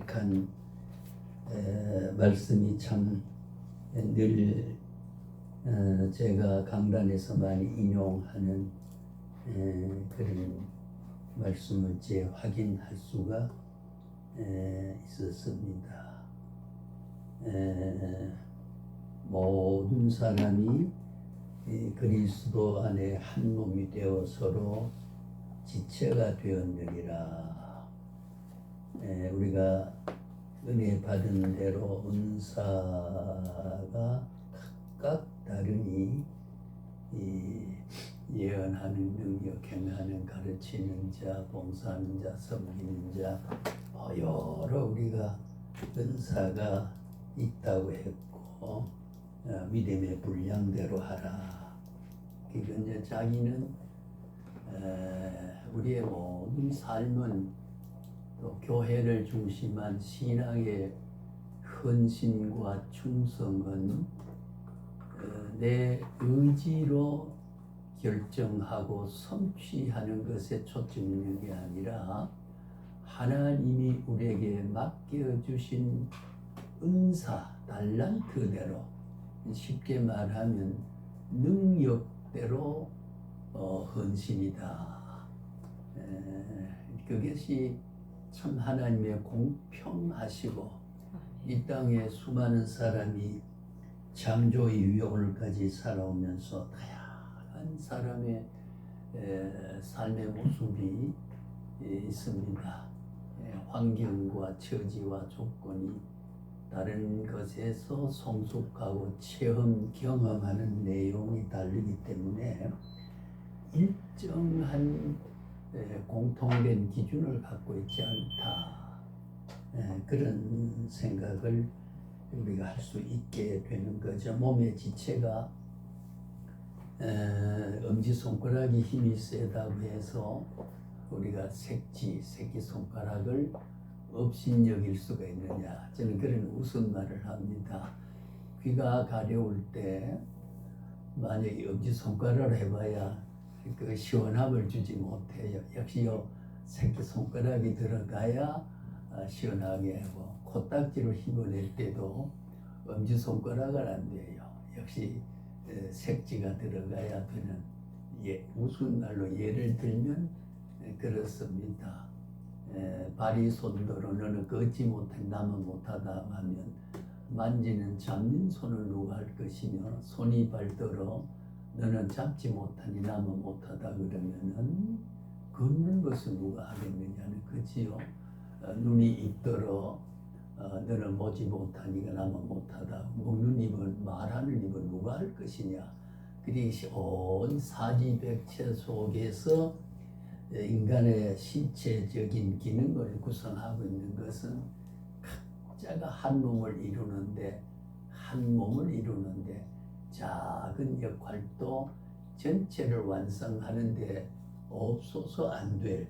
한 말씀이 참 늘 제가 강단에서 많이 인용하는 그런 말씀을 재확인할 수가 있었습니다. 모든 사람이 그리스도 안에 한 몸이 되어 서로 지체가 되었느니라. 우리가 은혜 받은 대로 은사가 각각 다르니 예언하는 능력, 행하는 가르치는 자, 봉사하는 자, 섬기는 자, 여러 우리가 은사가 있다고 했고 믿음의 분량대로 하라. 그러니까 이제 자기는 우리의 모든 삶은 또 교회를 중심한 신앙의 헌신과 충성은 내 의지로 결정하고 성취하는 것에 초점이 있는 게 아니라 하나님이 우리에게 맡겨주신 은사, 달란트대로, 쉽게 말하면 능력대로 헌신이다. 그것이 참 하나님의 공평하시고 이 땅에 수많은 사람이 창조의 오늘까지 살아오면서 다양한 사람의 삶의 모습이 있습니다. 환경과 처지와 조건이 다른 것에서 성숙하고 체험, 경험하는 내용이 다르기 때문에 일정한 공통된 기준을 갖고 있지 않다. 그런 생각을 우리가 할 수 있게 되는 거죠. 몸의 지체가 엄지손가락이 힘이 세다고 해서 우리가 새끼손가락을 업신여길 수가 있느냐. 저는 그런 우스운 말을 합니다. 귀가 가려울 때 만약에 엄지손가락을 해봐야 그 시원함을 주지 못해요. 역시요, 새끼손가락이 들어가야 시원하게 하고, 코딱지로 힘을 때도 엄지손가락은 안 돼요. 역시 색지가 들어가야 되는, 우스운 말로 예를 들면 그렇습니다. 발이 손들어 너는 걷지 못해 나만 못하다 하면 만지는 잡는 손을 누가 할 것이며, 손이 발들어 너는 잡지 못하니 나만 못하다 그러면은 걷는 것을 누가 하겠느냐는 거지요. 눈이 있더러 너는 보지 못하니까 나만 못하다. 먹는 입은, 말하는 입은 누가 할 것이냐. 그것이 온 사지백체 속에서 인간의 신체적인 기능을 구성하고 있는 것은 각자가 한 몸을 이루는데 작은 역할도 전체를 완성하는데 없어서 안 될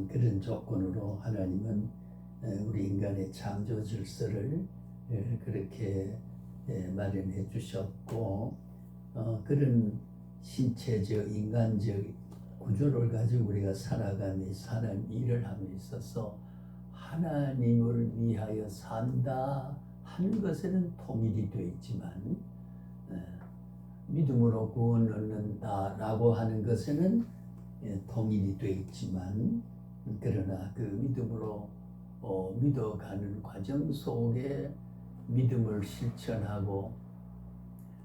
그런 조건으로 하나님은 우리 인간의 창조 질서를 그렇게 마련해 주셨고, 그런 신체적 인간적 구조를 가지고 우리가 살아가며 사는 일을 함에 있어서 하나님을 위하여 산다 하는 것에는 통일이 되어 있지만, 믿음으로 구원을 얻는다라고 하는 것에는 통일이 되어 있지만, 그러나 그 믿음으로 믿어가는 과정 속에 믿음을 실천하고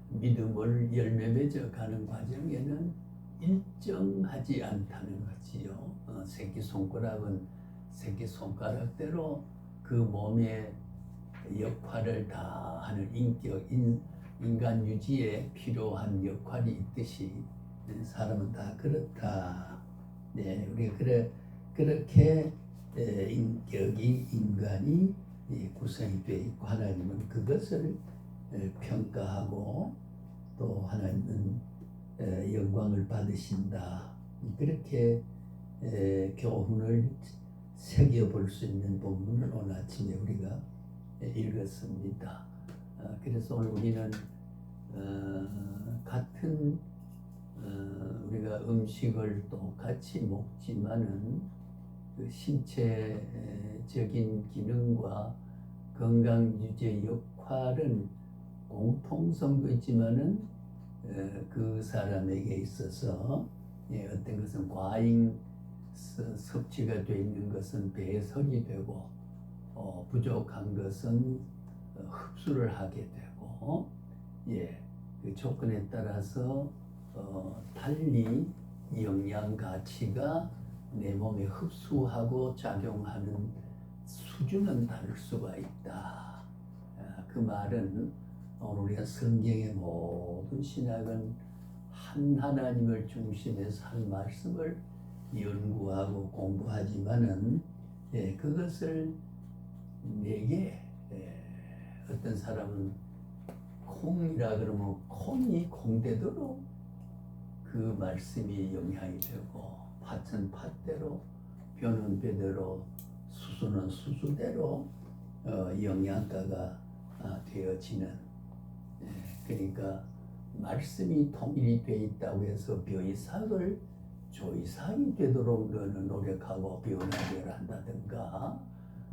믿음을 열매 맺어가는 과정에는 일정하지 않다는 거지요. 새끼손가락은 새끼손가락대로 그 몸의 역할을 다 하는 인간 유지에 필요한 역할이 있듯이 사람은 다 그렇다. 우리가 그렇게 인격이 인간이 구성이 되어 있고, 하나님은 그것을 평가하고 또 하나님은 영광을 받으신다. 그렇게 교훈을 새겨볼 수 있는 본문을 오늘 아침에 우리가 읽었습니다. 그래서 오늘 우리는 같은 우리가 음식을 똑같이 먹지만은 그 신체적인 기능과 건강 유지의 역할은 공통성도 있지만은 그 사람에게 있어서 어떤 것은 과잉 섭취가 되어 있는 것은 배설이 되고 부족한 것은 흡수를 하게 되고 그 조건에 따라서 달리 영양 가치가 내 몸에 흡수하고 작용하는 수준은 다를 수가 있다. 그 말은 우리가 성경의 모든 신학은 한 하나님을 중심해서 한 말씀을 연구하고 공부하지만은 그것을 내게 어떤 사람은 콩이라 그러면 콩이 콩대도록 그 말씀이 영향이 되고 팥은 팥대로 벼는 벼대로 수수는 수수대로 영양가가 되어지는 그러니까 말씀이 통일이 되어 있다고 해서 벼이삭을 조이삭이 되도록 너는 노력하고 변화를 한다든가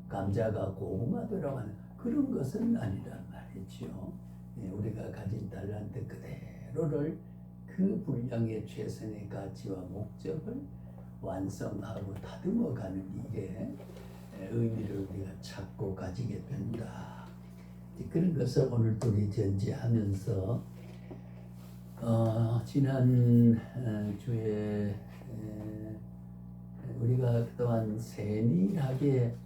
감자가 고구마 되라고 하는 그런 것은 아니란 말이죠. 우리가 가진 달란트 그대로를 그 분량의 최선의 가치와 목적을 완성하고 다듬어가는 일에 의미를 우리가 찾고 가지게 된다. 그런 것을 오늘 또 우리 전제하면서 지난 주에 우리가 그동안 세밀하게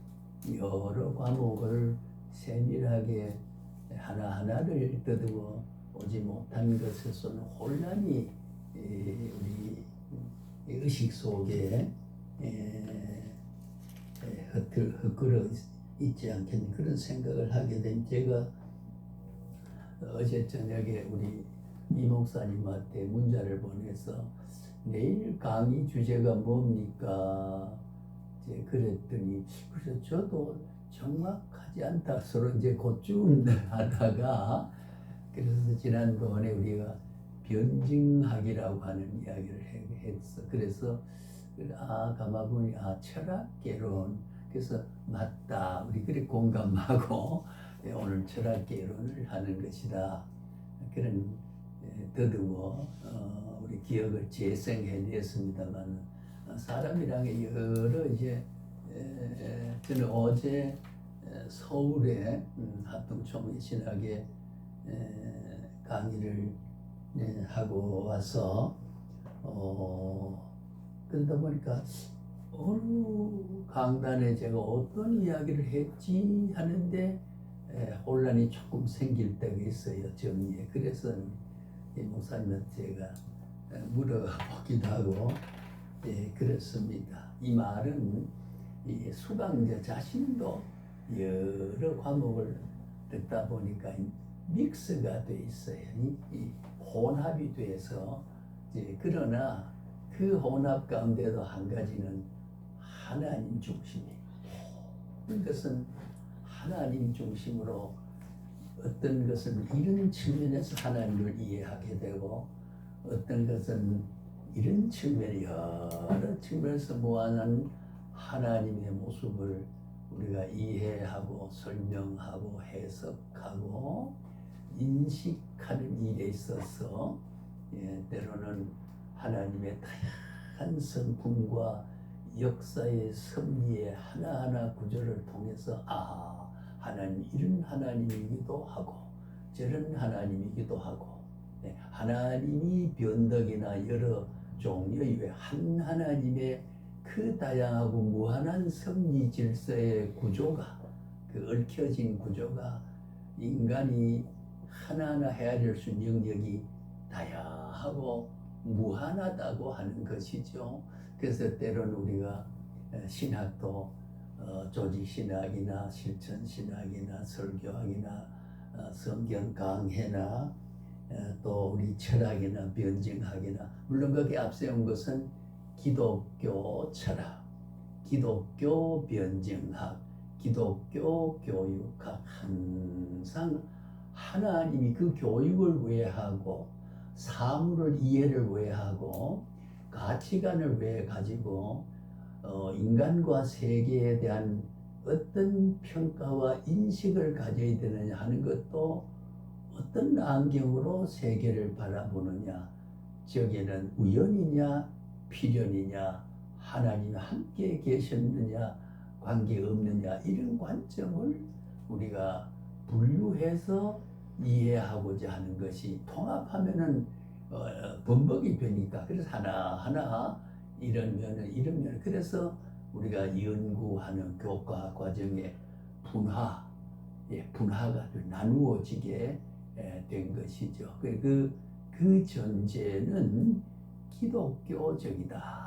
여러 과목을 세밀하게 하나하나를 더듬어 오지 못한 것에서는 혼란이 우리 의식 속에 흩끌어 있지 않겠는 그런 생각을 하게 된 제가 어제 저녁에 우리 이 목사님한테 문자를 보내서 내일 강의 주제가 뭡니까? 이제 그랬더니 그래서 저도 정확하지 않다 서로 이제 고충하다가 그래서 지난번에 우리가 변증학이라고 하는 이야기를 했어. 그래서 가마보니 철학개론 그래서 맞다 우리 그래 공감하고 오늘 철학개론을 하는 것이다 그런 더듬어 우리 기억을 재생해냈습니다만 사람이란 게 여러 이제 저는 어제 서울에 합동총회 신학의 강의를 하고 와서 그러다 보니까 어느 강단에 제가 어떤 이야기를 했지 하는데 혼란이 조금 생길 때가 있어요 정리에. 그래서 이 목사님한테 제가 물어보기도 하고 그렇습니다. 이 말은 이 수강자 자신도 여러 과목을 듣다 보니까 믹스가 돼 있어요. 이 혼합이 돼서 그러나 그 혼합 가운데도 한 가지는 하나님 중심이에요. 이것은 하나님 중심으로 어떤 것은 이런 측면에서 하나님을 이해하게 되고 어떤 것은 이런 측면 여러 측면에서 무한한 하나님의 모습을 우리가 이해하고 설명하고 해석하고 인식하는 일에 있어서 때로는 하나님의 다양한 성품과 역사의 섭리의 하나하나 구절을 통해서 하나님 이런 하나님이기도 하고 저런 하나님이기도 하고 하나님이 변덕이나 여러 종류의 외 한 하나님의 그 다양하고 무한한 섭리 질서의 구조가 그 얽혀진 구조가 인간이 하나하나 헤아릴 수 있는 영역이 다양하고 무한하다고 하는 것이죠. 그래서 때로는 우리가 신학도 조직신학이나 실천신학이나 설교학이나 성경 강해나 또 우리 철학이나 변증학이나 물론 거기에 앞세운 것은 기독교 철학, 기독교 변증학, 기독교 교육학 항상 하나님이 그 교육을 왜 하고 사물을 이해를 왜 하고 가치관을 왜 가지고 인간과 세계에 대한 어떤 평가와 인식을 가져야 되느냐 하는 것도 어떤 안경으로 세계를 바라보느냐, 저기에는 우연이냐 필연이냐, 하나님이 함께 계셨느냐 관계 없느냐, 이런 관점을 우리가 분류해서 이해하고자 하는 것이, 통합하면은 범벅이 되니까, 그래서 하나하나 이런 면은 그래서 우리가 연구하는 교과 과정에 분화가 나누어지게 된 것이죠. 그 전제는 기독교적이다.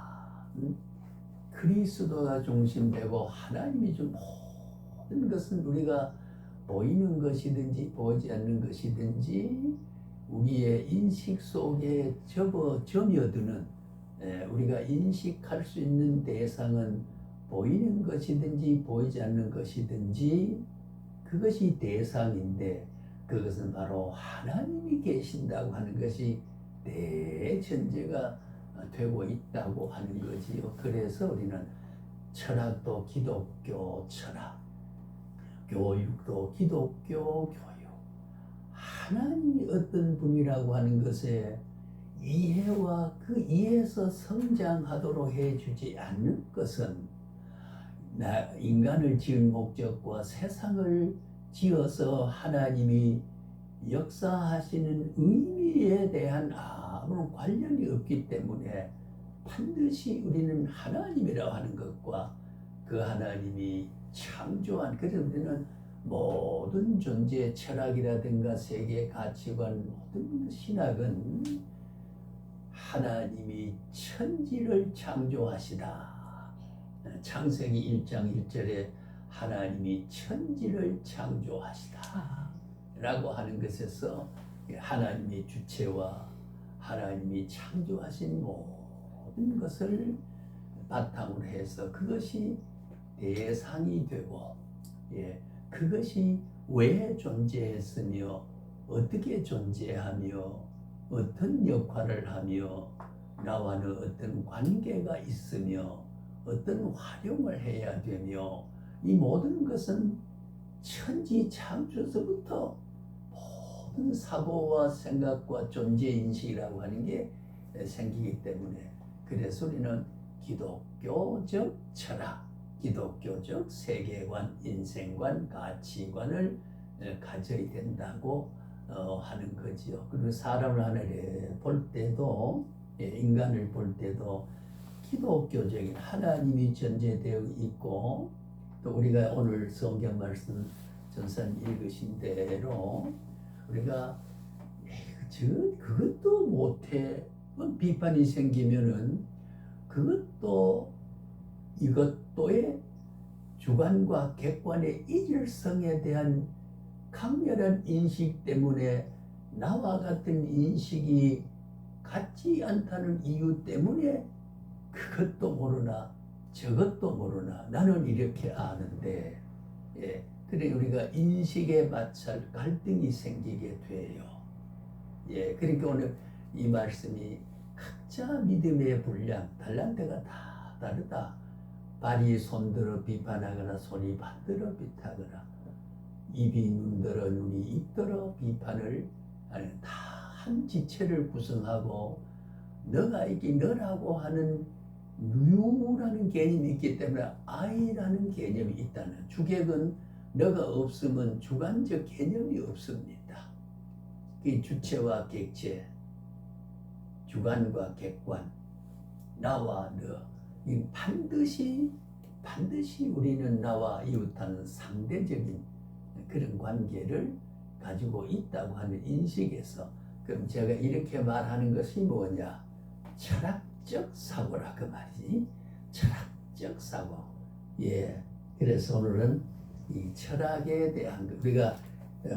그리스도가 중심되고 하나님이 준 모든 것은 우리가 보이는 것이든지 보이지 않는 것이든지 우리의 인식 속에 점여드는, 우리가 인식할 수 있는 대상은 보이는 것이든지 보이지 않는 것이든지 그것이 대상인데, 그것은 바로 하나님이 계신다고 하는 것이 대전제가 되고 있다고 하는 거지요. 그래서 우리는 철학도 기독교 철학, 교육도 기독교 교육, 하나님이 어떤 분이라고 하는 것에 이해와 그 이해에서 성장하도록 해주지 않는 것은, 인간을 지은 목적과 세상을 지어서 하나님이 역사하시는 의미에 대한 아무런 관련이 없기 때문에, 반드시 우리는 하나님이라고 하는 것과 그 하나님이 창조한, 그래서 우리는 모든 존재 철학이라든가 세계 가치관, 모든 신학은 하나님이 천지를 창조하시다. 창세기 1장 1절에 하나님이 천지를 창조하시다 라고 하는 것에서 하나님의 주체와 하나님이 창조하신 모든 것을 바탕으로 해서 그것이 대상이 되고, 그것이 왜 존재했으며 어떻게 존재하며 어떤 역할을 하며 나와는 어떤 관계가 있으며 어떤 활용을 해야 되며, 이 모든 것은 천지 창조서부터 모든 사고와 생각과 존재인식이라고 하는 게 생기기 때문에, 그래서 우리는 기독교적 철학, 기독교적 세계관, 인생관, 가치관을 가져야 된다고 하는 거지요. 그리고 사람을 하늘에 볼 때도, 인간을 볼 때도 기독교적인 하나님이 전제되어 있고, 또 우리가 오늘 성경 말씀 전선 읽으신 대로 우리가 그것도 못해 비판이 생기면은 그것도 이것도의 주관과 객관의 일일성에 대한 강렬한 인식 때문에, 나와 같은 인식이 같지 않다는 이유 때문에 그것도 모르나 저것도 모르나 나는 이렇게 아는데, 그래 우리가 인식에 마찰 갈등이 생기게 돼요. 그러니까 오늘 이 말씀이 각자 믿음의 분량, 달란트가 다 다르다. 발이 손들어 비판하거나 손이 반들어 비타거나 입이 눈들어 눈이 입들어 비판을 하는, 다 한 지체를 구성하고 너가 있기 너라고 하는 유라는 개념이 있기 때문에 아이라는 개념이 있다는, 주객은 너가 없으면 주관적 개념이 없습니다. 그 주체와 객체, 주관과 객관, 나와 너, 이 반드시 우리는 나와 이웃하는 상대적인 그런 관계를 가지고 있다고 하는 인식에서, 그럼 제가 이렇게 말하는 것이 뭐냐? 철학적 사고라 그 말이지. 철학적 사고. 그래서 오늘은 이 철학에 대한 것, 우리가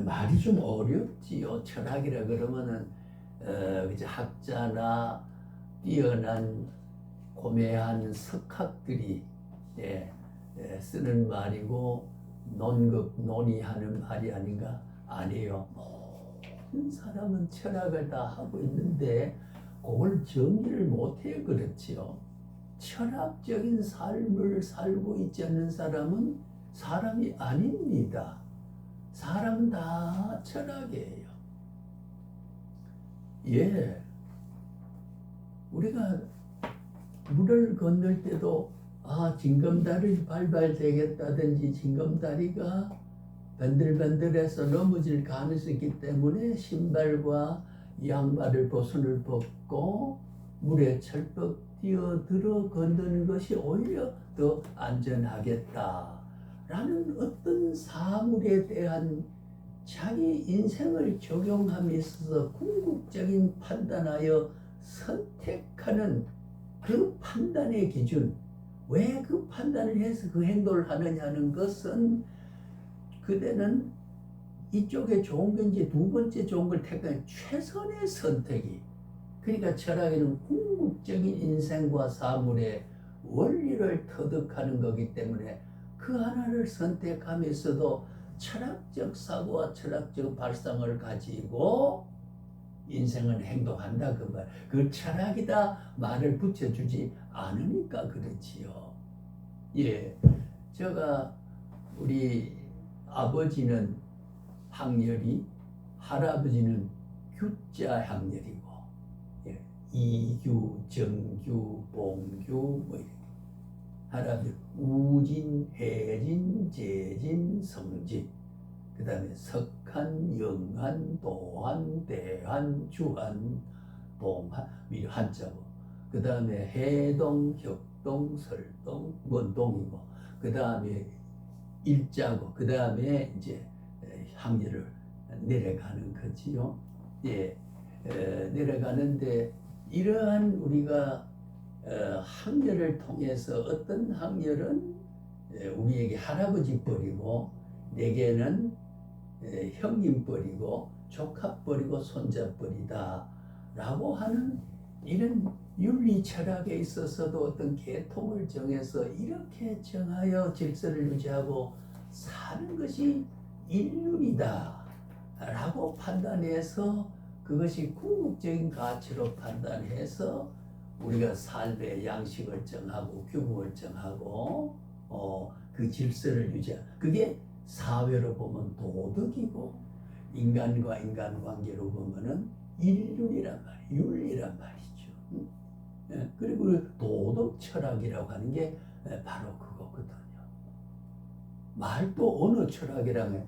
말이 좀 어렵지요. 철학이라 그러면은 이제 학자나 뛰어난 고매한 석학들이 쓰는 말이고 논의하는 말이 아닌가? 아니에요. 모든 사람은 철학을 다 하고 있는데 그걸 정리를 못해요. 그렇지요. 철학적인 삶을 살고 있지 않는 사람은 사람이 아닙니다. 사람은 다 철학이에요. 예, 우리가 물을 건널 때도 징검다리를 밟아야 되겠다든지 징검다리가 번들번들해서 넘어질 가능성이 있기 때문에 신발과 양말을 벗을 벗고 물에 철퍽 뛰어들어 건너는 것이 오히려 더 안전하겠다라는 어떤 사물에 대한 자기 인생을 적용함에 있어서 궁극적인 판단하여 선택하는 그 판단의 기준, 왜 그 판단을 해서 그 행동을 하느냐는 것은 그대는 이쪽에 좋은 건지 두 번째 좋은 걸 택한 최선의 선택이, 그러니까 철학에는 궁극적인 인생과 사물의 원리를 터득하는 거기 때문에 그 하나를 선택하면서도 철학적 사고와 철학적 발상을 가지고 인생은 행동한다 그 말. 그 철학이다 말을 붙여주지 않으니까 그렇지요. 예, 제가 우리 아버지는 항렬이, 할아버지는 규자 항렬이고, 예, 이규, 정규, 봉규 뭐 이렇게. 할아버지 우진, 혜진, 재진, 성진. 그 다음에 석한, 영한, 도한, 대한, 주한, 동한, 한자고. 그 다음에 해동, 혁동, 설동, 원동이고. 그 다음에 일자고. 그 다음에 이제 항렬을 내려가는 거지요. 예, 내려가는데 이러한 우리가 항렬을 통해서 어떤 항렬은 우리에게 할아버지 뻘이고, 내게는 형님 뻘이고, 조카 뻘이고, 손자 뻘이다 라고 하는 이런 윤리 철학에 있어서도 어떤 계통을 정해서 이렇게 정하여 질서를 유지하고 사는 것이 인륜이다 라고 판단해서 그것이 궁극적인 가치로 판단해서 우리가 삶의 양식을 정하고 규범을 정하고 그 질서를 유지하는, 그게 사회로 보면 도덕이고 인간과 인간관계로 보면은 인륜이란 말이에요. 윤리란 말이죠. 그리고 도덕 철학이라고 하는 게 바로 그거거든요. 말도 언어 철학이라면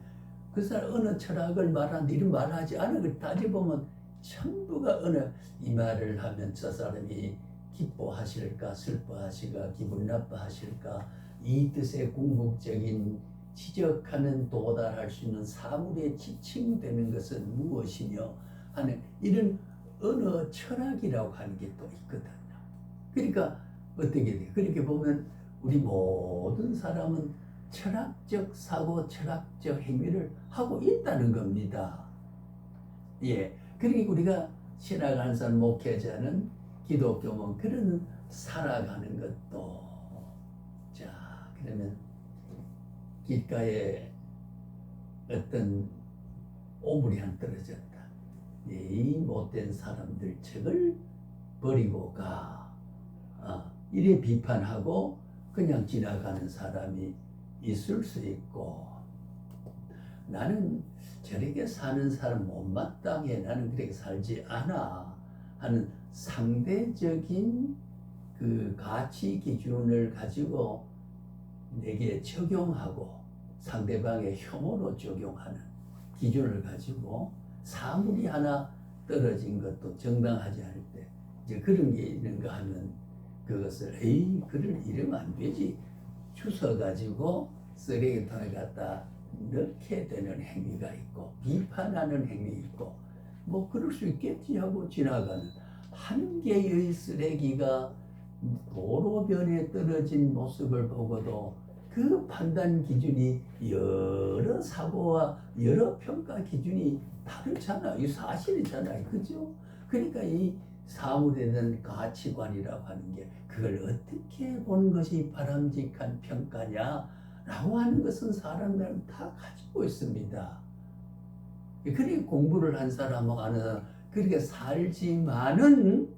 그 사람 언어 철학을 말하는데 이런 말을 하지 않아. 그 따져보면 전부가 언어, 이 말을 하면 저 사람이 기뻐하실까 슬퍼하실까 기분 나빠하실까, 이 뜻의 궁극적인 지적하는 도달할 수 있는 사물에 지칭되는 것은 무엇이며 하는 이런 언어 철학이라고 하는 게 또 있거든요. 그러니까 어떻게 돼? 그렇게 보면 우리 모든 사람은 철학적 사고, 철학적 행위를 하고 있다는 겁니다. 예, 그러니까 우리가 신앙하는 사람, 목회자는, 기독교는 그런 살아가는 것도. 자, 그러면 길가에 어떤 오물이 한 떨어졌다. 이 못된 사람들 책을 버리고 가. 이래 비판하고 그냥 지나가는 사람이 있을 수 있고, 나는 저렇게 사는 사람 못마땅해, 나는 그렇게 살지 않아 하는 상대적인 그 가치 기준을 가지고 내게 적용하고 상대방의 혐오로 적용하는 기준을 가지고 사물이 하나 떨어진 것도 정당하지 않을 때 이제 그런 게 있는가 하면 그것을 그를 이러면 안 되지 주워가지고 쓰레기통에 갖다 넣게 되는 행위가 있고, 비판하는 행위 있고, 뭐 그럴 수 있겠지 하고 지나가는, 한 개의 쓰레기가 도로변에 떨어진 모습을 보고도 그 판단 기준이 여러 사고와 여러 평가 기준이 다르잖아요. 이 사실이잖아요. 그죠? 그러니까 이 사물에 대한 가치관이라고 하는 게 그걸 어떻게 보는 것이 바람직한 평가냐라고 하는 것은 사람들은 다 가지고 있습니다. 그렇게 공부를 한 사람하고 아는 사람 그렇게 살지만은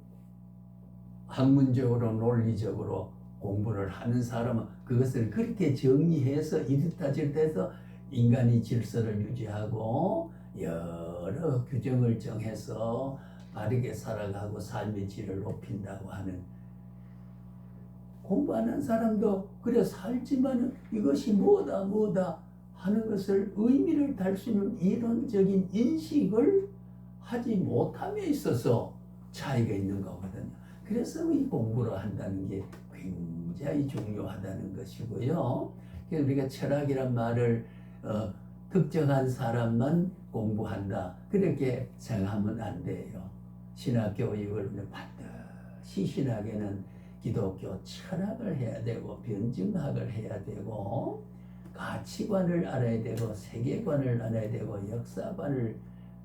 학문적으로 논리적으로 공부를 하는 사람은 그것을 그렇게 정리해서 이렇다 저렇다 해서 인간이 질서를 유지하고 여러 규정을 정해서 바르게 살아가고 삶의 질을 높인다고 하는, 공부하는 사람도 그래 살지만 이것이 뭐다 하는 것을 의미를 달 수 있는 이론적인 인식을 하지 못함에 있어서 차이가 있는 거거든요. 그래서 이 공부를 한다는 게 굉장히 중요하다는 것이고요. 그래서 우리가 철학이란 말을 특정한 사람만 공부한다 그렇게 생각하면 안 돼요. 신학 교육을 반드시 신학에는 기독교 철학을 해야 되고 변증학을 해야 되고 가치관을 알아야 되고 세계관을 알아야 되고 역사관을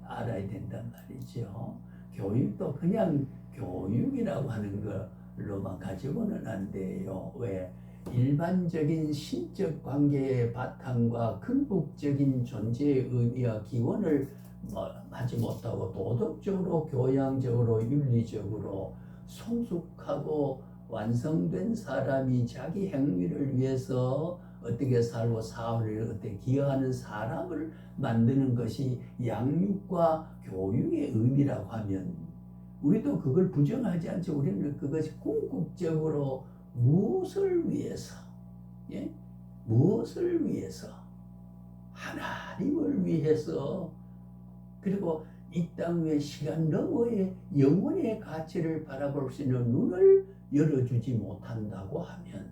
알아야 된단 말이죠. 교육도 그냥 교육이라고 하는 걸로만 가지고는 안 돼요. 왜? 일반적인 신적 관계의 바탕과 궁극적인 존재의 의미와 기원을 하지 못하고 도덕적으로, 교양적으로, 윤리적으로 성숙하고 완성된 사람이 자기 행위를 위해서 어떻게 살고 사회를 어떻게 기여하는 사람을 만드는 것이 양육과 교육의 의미라고 하면 우리도 그걸 부정하지 않죠. 우리는 그것이 궁극적으로 무엇을 위해서, 예? 무엇을 위해서? 하나님을 위해서, 그리고 이 땅 위의 시간 너머의 영혼의 가치를 바라볼 수 있는 눈을 열어주지 못한다고 하면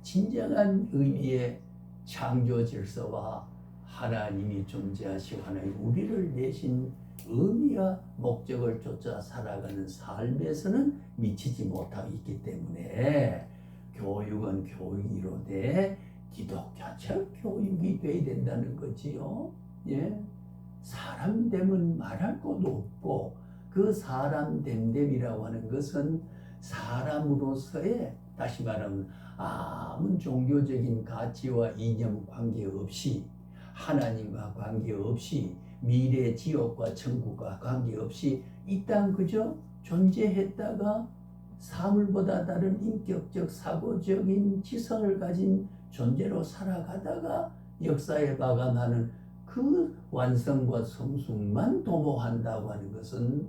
진정한 의미의 창조 질서와 하나님이 존재하시고 하나님 우리를 내신 의미와 목적을 쫓아 살아가는 삶에서는 미치지 못하고 있기 때문에 교육은 교육이로되 기독교적 교육이 돼야 된다는 거지요. 예? 사람 됨은 말할 것도 없고 그 사람 됨됨이라고 하는 것은 사람으로서의, 다시 말하면 아무 종교적인 가치와 이념 관계없이, 하나님과 관계없이, 미래 지옥과 천국과 관계없이 이 땅 그저 존재했다가 사물보다 다른 인격적 사고적인 지성을 가진 존재로 살아가다가 역사에 마감하는 그 완성과 성숙만 도모한다고 하는 것은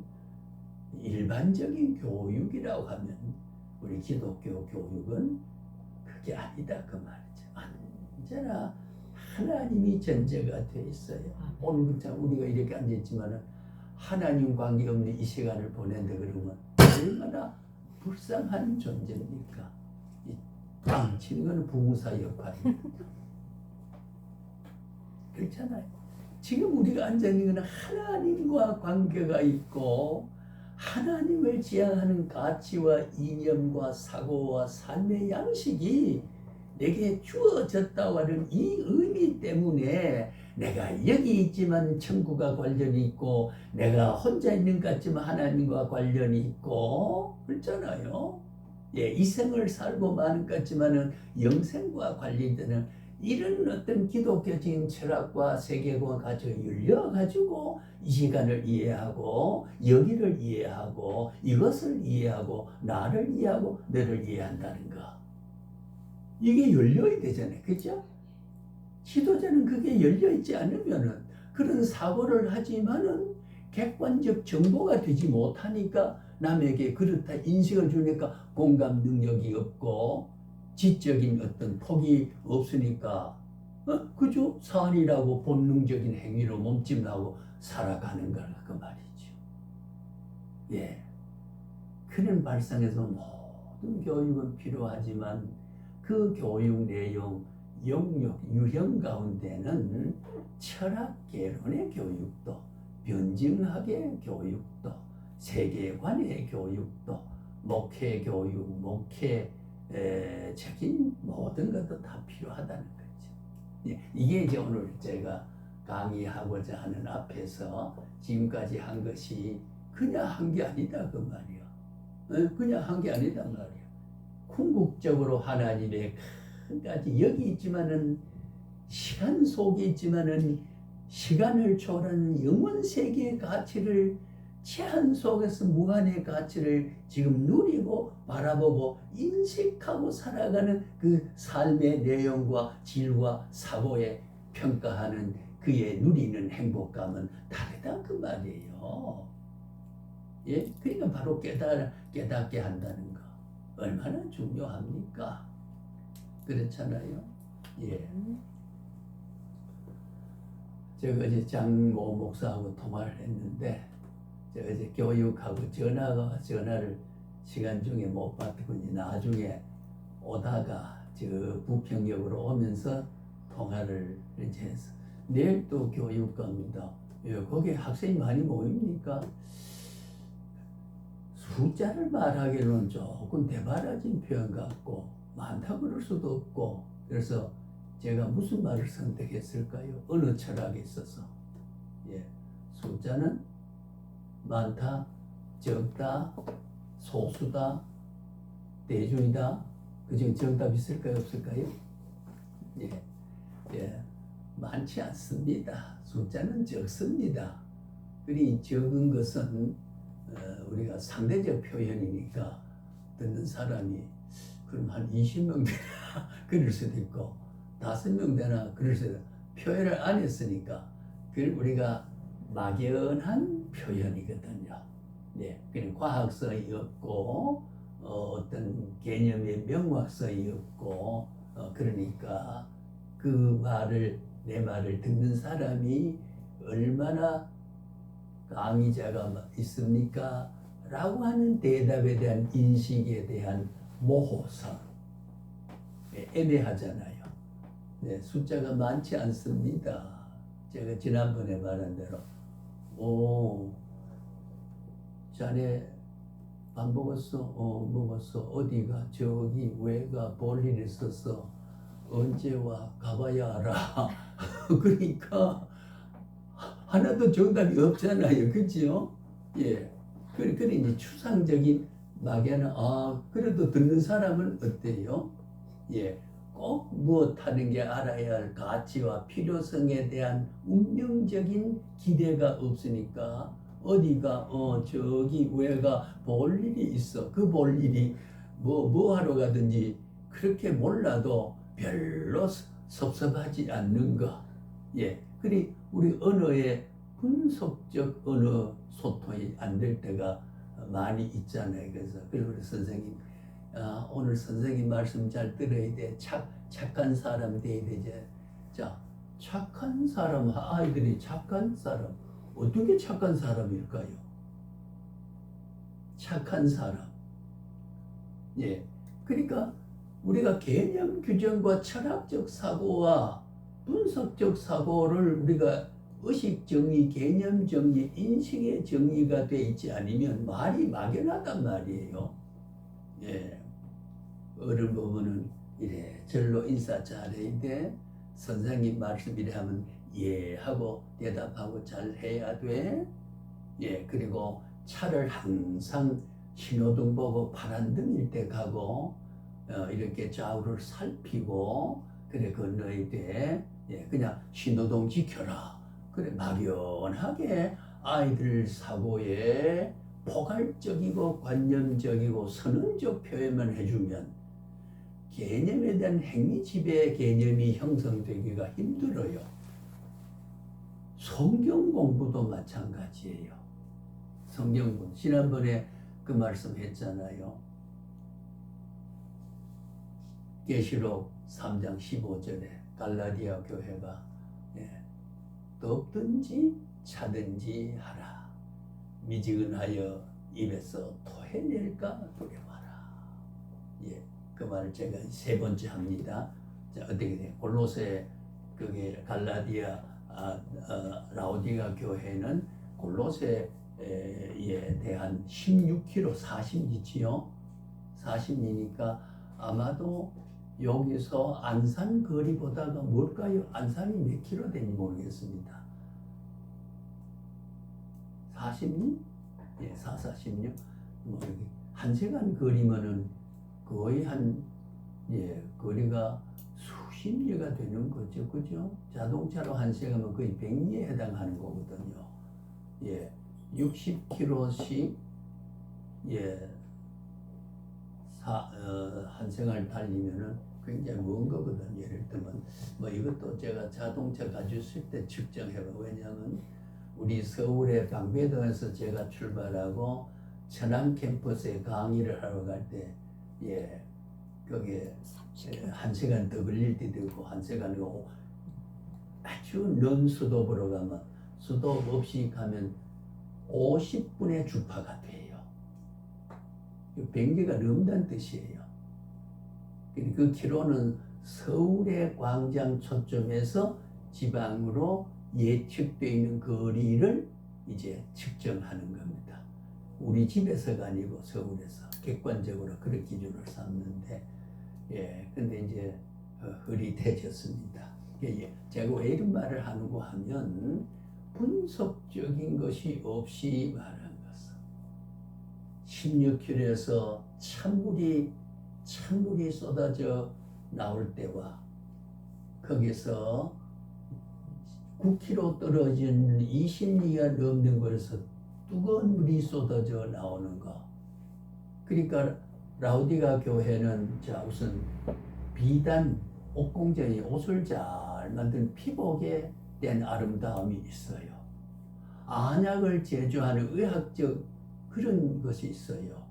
일반적인 교육이라고 하면 우리 기독교 교육은 그게 아니다 그 말이죠. 언제나 하나님이 전제가 돼 있어요. 오늘 우리가 이렇게 앉아있지만 하나님 관계없는 이 시간을 보낸다 그러면 얼마나 불쌍한 존재입니까? 땅 치는 건 부무사 역할입니다. 그렇잖아요. 지금 우리가 앉아있는 건 하나님과 관계가 있고 하나님을 지향하는 가치와 이념과 사고와 삶의 양식이 내게 주어졌다고 하는 이 의미 때문에 내가 여기 있지만 천국과 관련이 있고 내가 혼자 있는 것 같지만 하나님과 관련이 있고 그렇잖아요. 예, 이 생을 살고 마는 것 같지만은 영생과 관련되는 이런 어떤 기독교적인 철학과 세계관과 가지고 열려가지고 이 시간을 이해하고 여기를 이해하고 이것을 이해하고 나를 이해하고 너를 이해한다는 거, 이게 열려야 되잖아요. 그죠? 지도자는 그게 열려있지 않으면은 그런 사고를 하지만은 객관적 정보가 되지 못하니까 남에게 그렇다 인식을 주니까 공감 능력이 없고 지적인 어떤 폭이 없으니까 그저 산이라고 본능적인 행위로 몸짓하고 살아가는 거라 그 말이죠. 예, 그런 발상에서 모든 교육은 필요하지만 그 교육 내용, 영역, 유형 가운데는 철학개론의 교육도, 변증학의 교육도, 세계관의 교육도, 목회 교육, 목회 적인 모든 것도 다 필요하다는 거죠. 이게 이제 오늘 제가 강의하고자 하는 앞에서 지금까지 한 것이 그냥 한 게 아니다 그 말이야. 그냥 한 게 아니다 말이야. 궁극적으로 하나님의 큰 가지 여기 있지만은 시간 속에 있지만은 시간을 초월하는 영원 세계의 가치를 제한 속에서 무한의 가치를 지금 누리고 바라보고 인식하고 살아가는 그 삶의 내용과 질과 사고에 평가하는 그의 누리는 행복감은 다르다 그 말이에요. 예, 그러니까 바로 깨닫게 한다는 거 얼마나 중요합니까? 그렇잖아요. 예. 제가 어제 장모 목사하고 통화를 했는데 제가 이제 교육하고 전화를 시간 중에 못 받더군요. 나중에 오다가 저 부평역으로 오면서 통화를 이제 해서 내일 또 교육 갑니다. 예, 거기에 학생이 많이 모입니까? 숫자를 말하기로는 조금 대바라진 표현 같고 많다 그럴 수도 없고 그래서 제가 무슨 말을 선택했을까요? 어느 철학에 있어서 예, 숫자는 많다, 적다, 소수다, 대중이다. 그중 정답 있을까요? 없을까요? 예, 예, 많지 않습니다. 숫자는 적습니다. 그리 적은 것은 우리가 상대적 표현이니까 듣는 사람이 그럼 한 20명 되나 그럴 수도 있고 5명 되나 그럴 수도 있고 표현을 안 했으니까 그걸 우리가 막연한 표현이거든요. 네, 그냥 과학성이 없고 어떤 개념의 명확성이 없고 그러니까 그 말을 내 말을 듣는 사람이 얼마나 강의자가 있습니까? 라고 하는 대답에 대한 인식에 대한 모호성 애매하잖아요. 네, 숫자가 많지 않습니다. 제가 지난번에 말한 대로 자네 밥 먹었어? 먹었어. 어디가? 저기 왜가? 볼 일 있었어. 언제 와? 가봐야 알아. 그러니까 하나도 정답이 없잖아요. 그죠? 예. 그래 이제 추상적인 막연한 그래도 듣는 사람은 어때요? 예. 꼭 무엇하는 게 알아야 할 가치와 필요성에 대한 운명적인 기대가 없으니까 어디가 저기 왜가 볼 일이 있어. 그 볼 일이 뭐 하러 가든지 그렇게 몰라도 별로 섭섭하지 않는 거. 예. 그리 우리 언어의 분석적 언어 소통이 안 될 때가 많이 있잖아요. 그래서 우리 선생님 오늘 선생님 말씀 잘 들어야 돼. 착한 사람 돼야 되지. 자, 착한 사람 아이들이 착한 사람 어떻게 착한 사람일까요? 착한 사람. 예. 그러니까 우리가 개념 규정과 철학적 사고와 분석적 사고를 우리가 의식 정리, 개념 정리, 인식의 정리가 돼 있지 않으면 말이 막연하단 말이에요. 예. 어른 보면은 이래 절로 인사 잘해야 돼. 선생님 말씀 이래 하면 예 하고 대답하고 잘 해야 돼. 예. 그리고 차를 항상 신호등 보고 파란등일 때 가고 이렇게 좌우를 살피고 그래 건너야 돼. 예, 그냥 신호등 지켜라. 그래 막연하게 아이들 사고에 포괄적이고 관념적이고 선언적 표현만 해주면 개념에 대한 행위 지배 개념이 형성되기가 힘들어요. 성경 공부도 마찬가지예요. 성경 공부 지난번에 그 말씀했잖아요. 계시록 3장 15절에 갈라디아 교회가 덥든지 차든지 하라. 미지근하여 입에서 토해낼까 두려워하라. 예, 그 말을 제가 3번째 합니다. 자, 어떻게 돼요? 골로새 그게 갈라디아 라오디가 교회는 골로새에 대한 16km 40리지요. 40리니까 아마도 여기서 안산 거리보다가 뭘까요? 안산이 몇 킬로 되는지 모르겠습니다. 40리? 예, 40리. 뭐 한 시간 거리면은 거의 거리가 수십 리가 되는 거죠. 그죠? 자동차로 한 시간이면 거의 100리에 해당하는 거거든요. 예. 60km씩 예, 한 생활 달리면은 굉장히 먼 거거든. 예를 들면 뭐 이것도 제가 자동차 가졌을 때 측정해봐. 왜냐하면 우리 서울의 방배동에서 제가 출발하고 천안 캠퍼스에 강의를 하러 갈 때 예, 거기에 한 시간 더 걸릴 때도 있고 한 시간이고 아주 먼 수도보러 가면 수도업 없이 가면 50분의 주파가 돼요. 100개가 넘는 뜻이에요. 그 키로는 서울의 광장 초점에서 지방으로 예측되어 있는 거리를 이제 측정하는 겁니다. 우리 집에서가 아니고 서울에서 객관적으로 그런 기준을 삼는데 예, 근데 이제 흐릿해졌습니다. 제가 왜 이런 말을 하는고 하면 분석적인 것이 없이 말한 것은 16km에서 찬물이 쏟아져 나올 때와 거기서 9km 떨어진 20리가 넘는 곳에서 뜨거운 물이 쏟아져 나오는 거. 그러니까 라우디가 교회는 자 우선 비단 옷공정이 옷을 잘 만든 피복에 대한 아름다움이 있어요. 안약을 제조하는 의학적 그런 것이 있어요.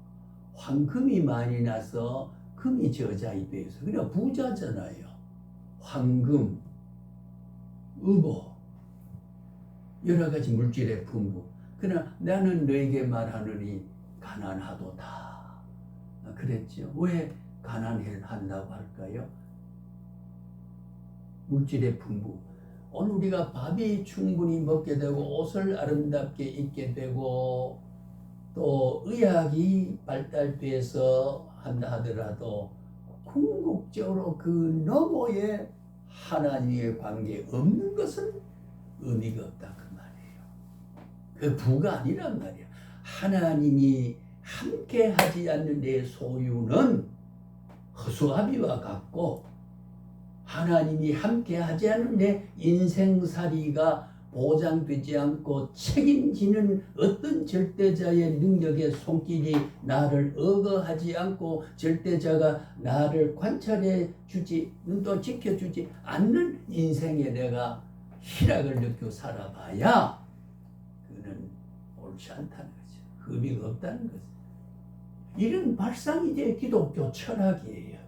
황금이 많이 나서 금이 저장이 되어 있어요. 그러니까 부자잖아요. 황금, 의복, 여러 가지 물질의 풍부. 그러나 나는 너에게 말하느니 가난하도다. 그랬죠. 왜 가난한다고 할까요? 물질의 풍부. 오늘 우리가 밥이 충분히 먹게 되고 옷을 아름답게 입게 되고 또 의학이 발달돼서 한다 하더라도 궁극적으로 그 너머에 하나님의 관계 없는 것은 의미가 없다 그 말이에요. 그 부가 아니란 말이야. 하나님이 함께 하지 않는 내 소유는 허수아비와 같고 하나님이 함께 하지 않는 내 인생살이가 보장되지 않고 책임지는 어떤 절대자의 능력의 손길이 나를 억어하지 않고 절대자가 나를 관찰해 주지 또 지켜주지 않는 인생에 내가 희락을 느끼고 살아봐야 그는 옳지 않다는 거죠. 의미가 없다는 거죠. 이런 발상이 이제 기독교 철학이에요.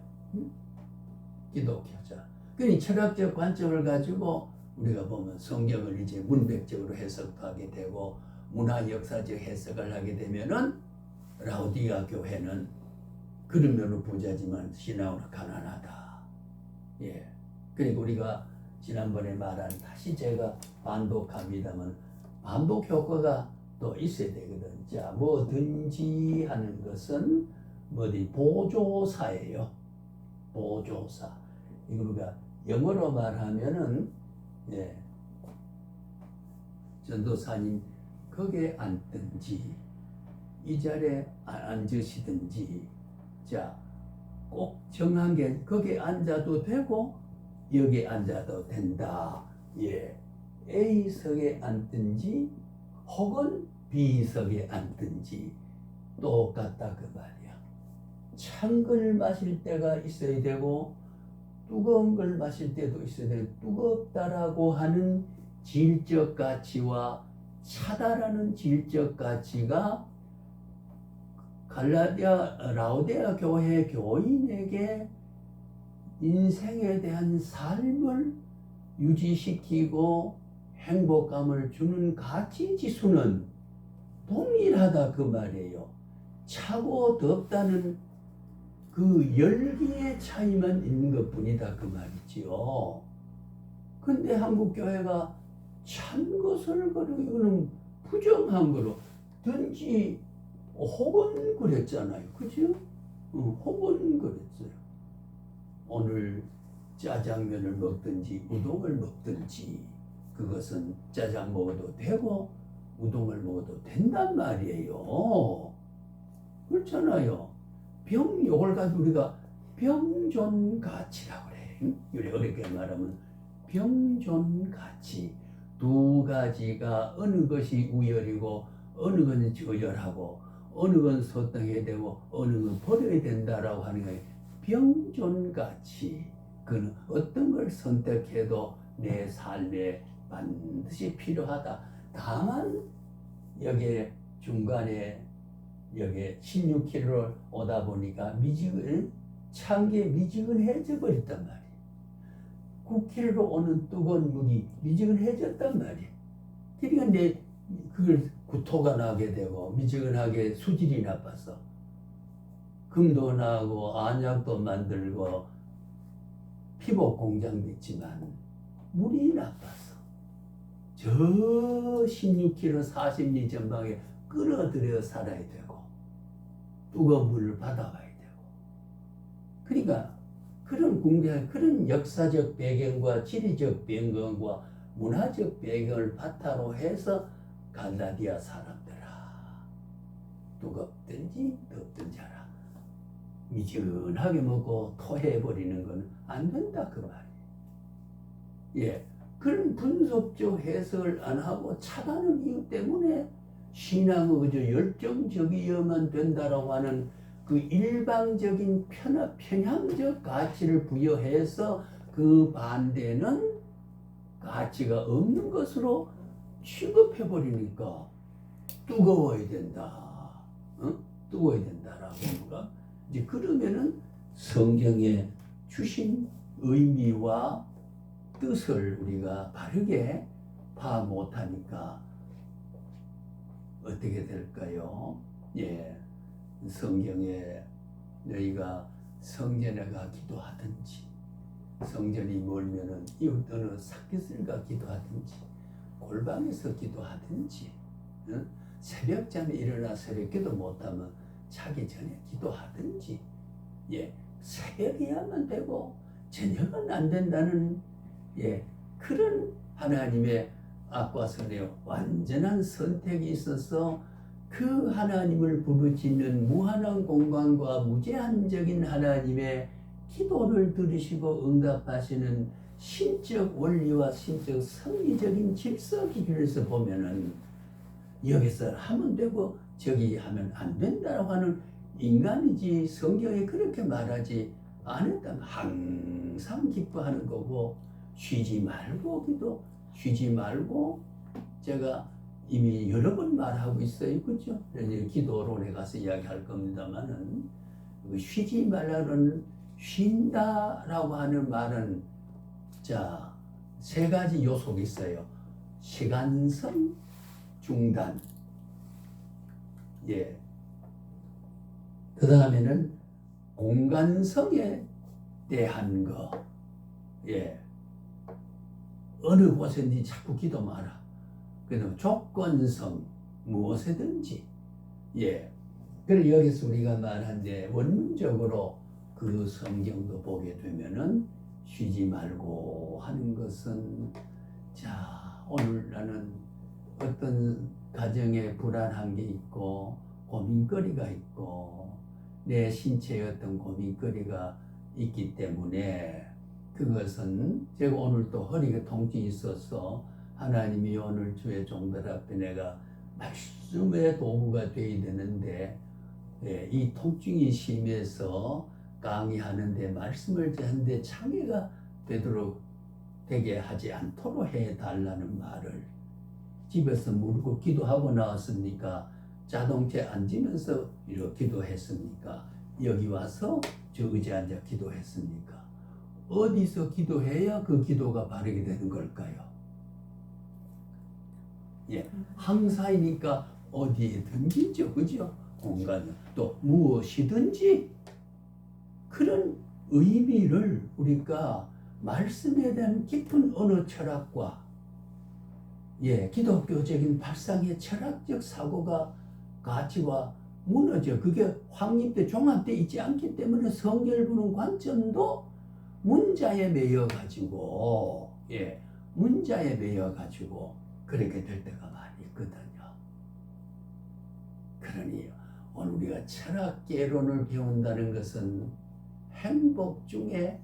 기독교자. 그러니 철학적 관점을 가지고 우리가 보면 성경을 이제 문맥적으로 해석하게 되고 문화 역사적 해석을 하게 되면은 라우디가 교회는 그런 면으로 부자지만 신앙으로 가난하다. 예. 그리고 우리가 지난번에 말한 다시 제가 반복합니다만 반복 효과가 또 있어야 되거든. 자, 뭐든지 하는 것은 보조사예요. 보조사. 이거 우리가 영어로 말하면은 예, 전도사님 거기에 앉든지 이 자리에 앉으시든지 자, 꼭 정한 게 거기에 앉아도 되고 여기에 앉아도 된다. 예, A석에 앉든지 혹은 B석에 앉든지 똑같다 그 말이야. 찬 걸 마실 때가 있어야 되고 뜨거운 걸 마실 때도 있어야 되고 뜨겁다라고 하는 질적 가치와 차다라는 질적 가치가 라우디아 교회 교인에게 인생에 대한 삶을 유지시키고 행복감을 주는 가치 지수는 동일하다 그 말이에요. 차고 덥다는 그 열기의 차이만 있는 것 뿐이다 그 말이지요. 근데 한국 교회가 찬 것을 그리고 이거는 부정한 거로 든지 혹은 그랬잖아요. 그죠? 혹은 그랬어요. 오늘 짜장면을 먹든지 우동을 먹든지 그것은 짜장 먹어도 되고 우동을 먹어도 된단 말이에요. 그렇잖아요. 요걸 가지고 우리가 병존가치라고 그래. 우리 어렵게 말하면 병존가치. 두 가지가 어느 것이 우열이고 어느 건 조절하고 어느 건 소통해야 되고 어느 건 버려야 된다라고 하는 거예요. 병존같이 그는 어떤 걸 선택해도 내 삶에 반드시 필요하다. 다만 여기에 중간에 여기 16km를 오다 보니까 찬 게 미지근해져 버렸단 말이에요. 9km로 오는 뜨거운 물이 미지근해졌단 말이에요. 그러니까 내 그걸 구토가 나게 되고 미지근하게 수질이 나빠서 금도 나고 안약도 만들고 피복 공장도 있지만 물이 나빠서 저 16km 40리 전방에 끌어들여 살아야 되고 뜨거운 물을 받아와야 되고 그러니까 그런 그런 역사적 배경과 지리적 배경과 문화적 배경을 바탕으로 해서 갈라디아 사람들아 뜨겁든지 덥든지 하라 미지근하게 먹고 토해버리는 건 안 된다 그 말이에요. 예, 그런 분석적 해석을 안 하고 차가는 이유 때문에 신앙의 그저 열정적이어만 된다라고 하는 그 일방적인 편향적 가치를 부여해서 그 반대는 가치가 없는 것으로 취급해버리니까 뜨거워야 된다. 뜨거워야 된다라고 하는가? 이제 그러면은 성경에 주신 의미와 뜻을 우리가 바르게 파악 못하니까 어떻게 될까요? 예, 성경에 너희가 성전에 가 기도하든지 성전이 멀면은 이웃 어느 삭깃을 가 기도하든지 골방에서 기도하든지 새벽잠에 일어나 새벽기도 못하면 자기 전에 기도하든지 예, 새벽이야만 되고 저녁은 안 된다는 예, 그런 하나님의 악과 선의 완전한 선택이 있어서 그 하나님을 부르짖는 무한한 공간과 무제한적인 하나님의 기도를 들으시고 응답하시는 신적 원리와 신적 성리적인 질서 기준에서 보면은 여기서 하면 되고 저기 하면 안 된다고 하는 인간이지 성경에 그렇게 말하지 않았다면 항상 기뻐하는 거고 쉬지 말고 쉬지 말고 제가 이미 여러 번 말하고 있어요. 그죠? 기도론에 가서 이야기할 겁니다만은 쉬지 말라는 쉰다라고 하는 말은 자, 세 가지 요소가 있어요. 시간성 중단. 예. 그 다음에는 공간성에 대한 거. 예. 어느 곳에든지 자꾸 기도 마라. 그다음 조건성 무엇이든지. 예. 그래서 여기서 우리가 말한데 원문적으로 그 성경도 보게 되면은 쉬지 말고 하는 것은 자 오늘 나는 어떤 가정에 불안한 게 있고 고민거리가 있고 내 신체에 어떤 고민거리가 있기 때문에 그것은 제가 오늘 또 허리가 통증이 있어서 하나님이 오늘 주의 종들 앞에 내가 말씀의 도구가 되어야 되는데 예, 이 통증이 심해서 강의하는데 말씀을 하는데 장애가 되게 하지 않도록 해달라는 말을 집에서 물고 기도하고 나왔습니까? 자동차에 앉으면서 이렇게 기도했습니까? 여기 와서 저 의자에 앉아 기도했습니까? 어디서 기도해야 그 기도가 바르게 되는 걸까요? 예, 항사이니까 어디에든지죠, 그죠? 공간은 또 무엇이든지 그런 의미를 우리가 말씀에 대한 깊은 언어 철학과 예, 기독교적인 발상의 철학적 사고가 가치와 무너져 그게 확립돼 종합돼 있지 않기 때문에 성경을 보는 관점도 문자에 매여 가지고 예, 문자에 매여 가지고 그렇게 될 때가 많이 있거든요. 그러니 오늘 우리가 철학개론을 배운다는 것은 행복 중에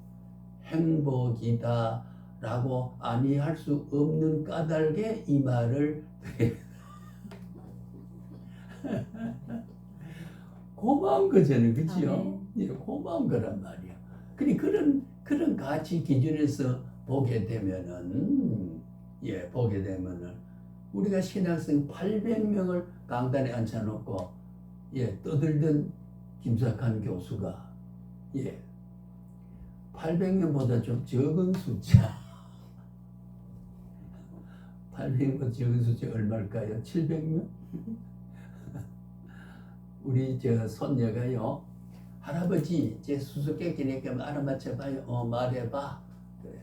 행복이다 라고 아니할 수 없는 까닭에 이 말을 고마운 거잖아요, 그렇죠? 네. 예, 고마운 거란 말이야. 그니 그런 가치 기준에서 보게 되면은 보게 되면은 우리가 신학생 800명을 강단에 앉혀놓고 떠들던 김석한 교수가 800명보다 좀 적은 숫자 800명보다 적은 숫자 얼마일까요? 700명? 우리 저 손녀가요, 할아버지 제 수수께끼니까 알아맞혀봐요. 말해봐. 그래.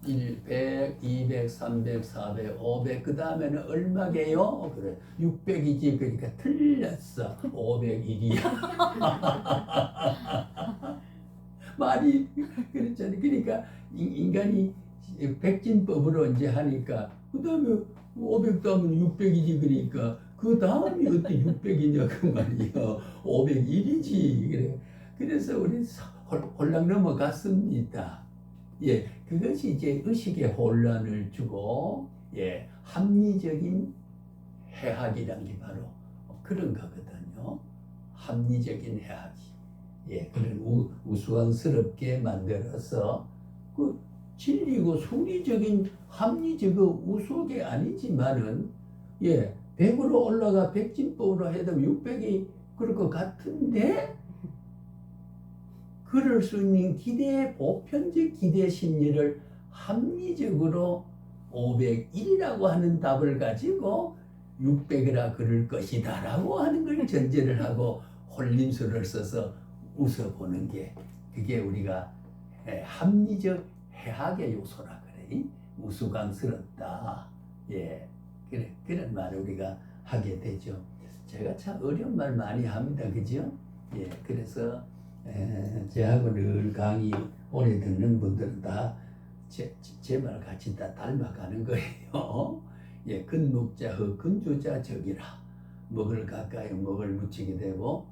1, 100, 200, 300, 400, 500, 그 다음에는 얼마게요? 그래. 600이지. 그러니까 틀렸어. 501이야. 말이 그렇잖아요. 그러니까 인간이 백진법으로 이제 하니까 그 다음에 500 다음은 600이지. 그러니까 그 다음이 어떻게 600이냐 그 말이요. 501이지. 그래. 그래서 우리 홀랑 넘어갔습니다. 그것이 이제 의식의 혼란을 주고 합리적인 해학이란 게 바로 그런 거거든요. 합리적인 해학이. 그런 우스꽝스럽게 만들어서 그 진리고 순리적인 합리적 우스꽝이 아니지만은 100으로 올라가 백진법으로 해도 600이 그럴 것 같은데 그럴 수 있는 보편적 기대 심리를 합리적으로 501이라고 하는 답을 가지고 600이라 그럴 것이다 라고 하는 걸 전제를 하고 홀림수를 써서 웃어보는 게 그게 우리가 합리적 해학의 요소라 그래. 우스꽝스럽다. 그래, 그런 말을 우리가 하게 되죠. 제가 참 어려운 말 많이 합니다. 그죠? 그래서 저하고 늘 강의 오래 듣는 분들은 다 제 말 같이 다 닮아가는 거예요. 근묵자 근주자 적이라. 먹을 가까이 먹을 묻히게 되고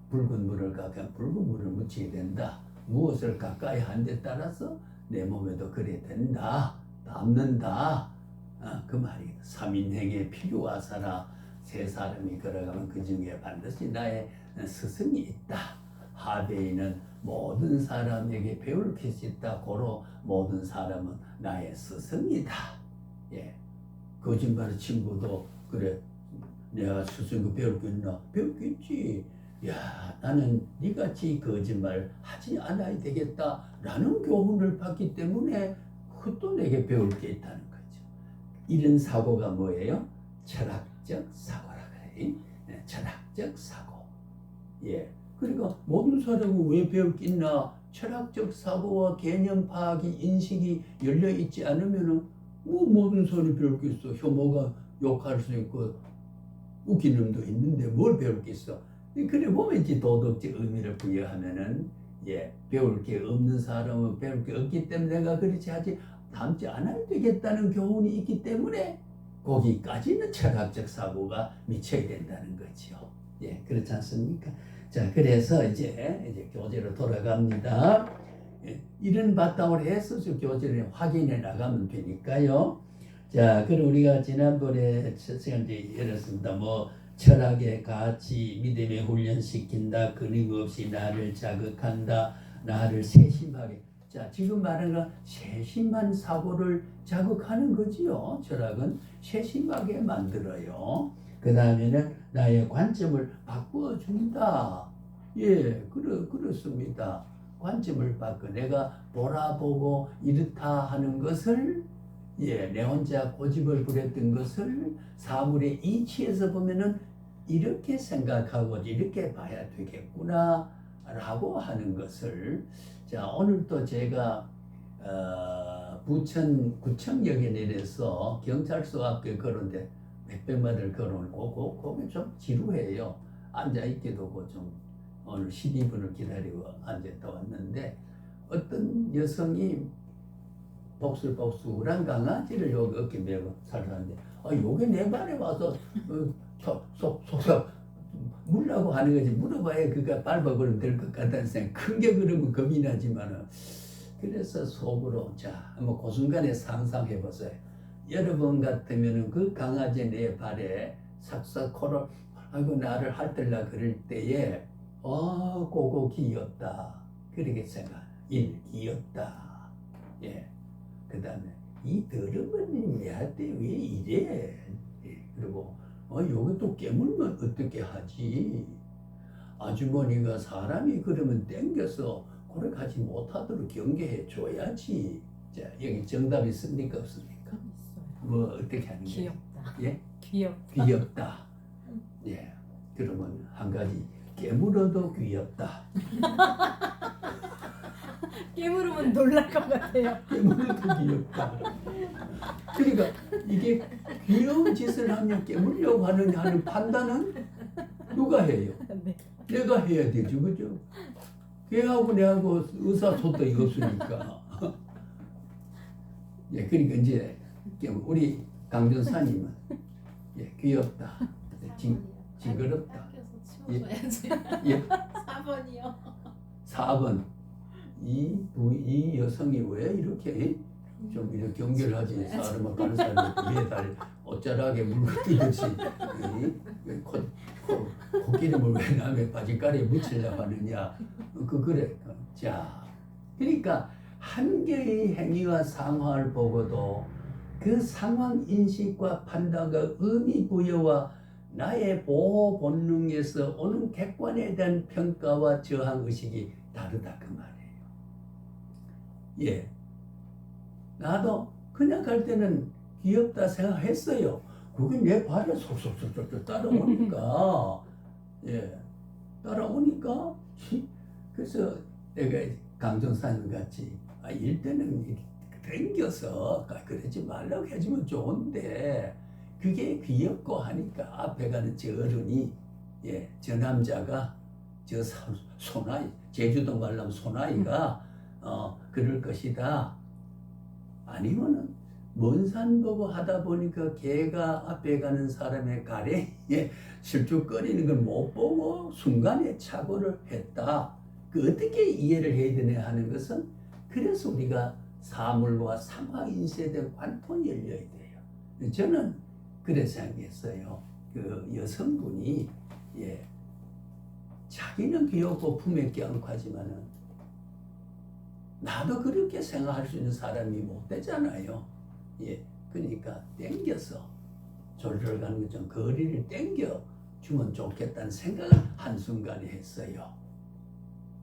붉은 물을 가까이 붉은 물을 묻히게 된다. 무엇을 가까이 한 데 따라서 내 몸에도 그래 된다. 남는다. 그 말이 삼인행에 필요하사라. 세 사람이 걸어가면 그 중에 반드시 나의 스승이 있다. 하베이는 모든 사람에게 배울 것이 있다. 고로 모든 사람은 나의 스승이다. 거짓말 친구도 그래. 내가 스승이 배울 게 있나? 배울 게 있지. 야, 나는 니같이 거짓말 하지 않아야 되겠다 라는 교훈을 받기 때문에 그것도 내게 배울 게 있다는 거죠. 이런 사고가 뭐예요? 철학적 사고라 그래. 철학적 사고. 그러니까 모든 사람은 왜 배울 게 있나? 철학적 사고와 개념 파악이 인식이 열려 있지 않으면은 뭐 모든 사람이 배울 게 있어. 혐오가 욕할 수 있고 웃긴 놈도 있는데 뭘 배울 게 있어? 그래 보면 이제 도덕적 의미를 부여하면은 배울 게 없는 사람은 배울 게 없기 때문에 내가 그렇지 하지 닮지 않아야 되겠다는 교훈이 있기 때문에 거기까지는 철학적 사고가 미쳐야 된다는 거죠. 그렇지 않습니까? 자, 그래서 이제 교재로 돌아갑니다. 이런 바탕으로 해서 교재를 확인해 나가면 되니까요. 자, 그럼 우리가 지난번에 첫 시간에 열었습니다. 뭐 철학의 가치, 믿음에 훈련시킨다, 끊임없이 나를 자극한다, 나를 세심하게. 자, 지금 말하는 건 세심한 사고를 자극하는 거지요. 철학은 세심하게 만들어요. 그 다음에는 나의 관점을 바꾸어 준다. 그렇습니다. 관점을 바꿔 내가 돌아보고 이렇다 하는 것을 내 혼자 고집을 부렸던 것을 사물의 이치에서 보면은 이렇게 생각하고 이렇게 봐야 되겠구나 라고 하는 것을 자, 오늘 또 제가 부천 구청역에 내려서 경찰서 앞에 걸었는데 몇백마들 걸어오고 거기 좀 지루해요. 앉아있기도 좀 오늘 12분을 기다리고 앉았다 왔는데 어떤 여성이 복술복술한 강아지를 여기 어깨 메고 살았는데 요게 내 발에 와서 속속 물라고 하는 거지. 물어봐야 그가 밟아버리면 될 것 같다는 생각. 큰 게 그러면 겁이 나지만은 그래서 속으로 자 한번 그 순간에 상상해 보세요. 여러분 같으면은 그 강아지 내 발에 삭삭 코를 아이고 나를 핥들라 그럴 때에 그거 귀엽다 그렇게 생각. 일 귀엽다. 예. 그 다음에 이 더러운 내한테 왜 이래? 예. 그리고 여기 또 깨물면 어떻게 하지? 아주머니가 사람이 그러면 땡겨서 그렇게 하지 못하도록 경계해 줘야지. 자, 여기 정답이 있습니까 없습니까? 있어요. 뭐 어떻게 하는 거예요? 귀엽다. 예? 귀엽다. 귀엽다. 예. 그러면 한 가지 깨물어도 귀엽다. 깨물으면 놀랄 것 같아요. 깨물어도 귀엽다. 그러니까 이게 귀여운 짓을 하면 깨물려고 하는 판단은 누가 해요? 네. 내가 해야 되죠, 그죠? 걔하고 내하고 의사소통이 없으니까. 예, 그러니까 이제 우리 강전사님은 귀엽다, 징그럽다. 학교에서 치워줘야지. 예, 4번이요. 4번 이 여성이 왜 이렇게 좀 이렇게 경계하지 사람을 가는 사람이 매달 어쩌라게 물고 뛰듯이 코기름을 왜 남의 바지가리에 묻히려고 하느냐 그래. 자, 그러니까 한 개의 행위와 상황을 보고도 그 상황 인식과 판단과 의미 부여와 나의 보호 본능에서 오는 객관에 대한 평가와 저항 의식이 다르다 그 말이에요. 예, 나도 그냥 갈 때는 귀엽다 생각했어요. 그게 내 발에 속속속속 따라오니까 예, 따라오니까 그래서 내가 강전사님 같이 일 때는 땡겨서 그러지 말라고 해주면 좋은데 그게 귀엽고 하니까 앞에 가는 저 어른이 저 남자가 저 소나이 제주도 말로 소나이가 그럴 것이다. 아니면은 먼 산 보고 하다 보니까 걔가 앞에 가는 사람의 가래에 실쭉거리는 걸 못 보고 순간에 착오를 했다. 그 어떻게 이해를 해야 되냐 하는 것은 그래서 우리가 사물과 상황 인식에 대한 관통이 열려야 돼요. 저는 그래 생각했어요. 그 여성분이 자기는 귀엽고 품에 껴안고 하지만은 나도 그렇게 생각할 수 있는 사람이 못 되잖아요. 그러니까 땡겨서 졸졸 가는 것 좀 거리를 땡겨 주면 좋겠다는 생각을 한순간에 했어요.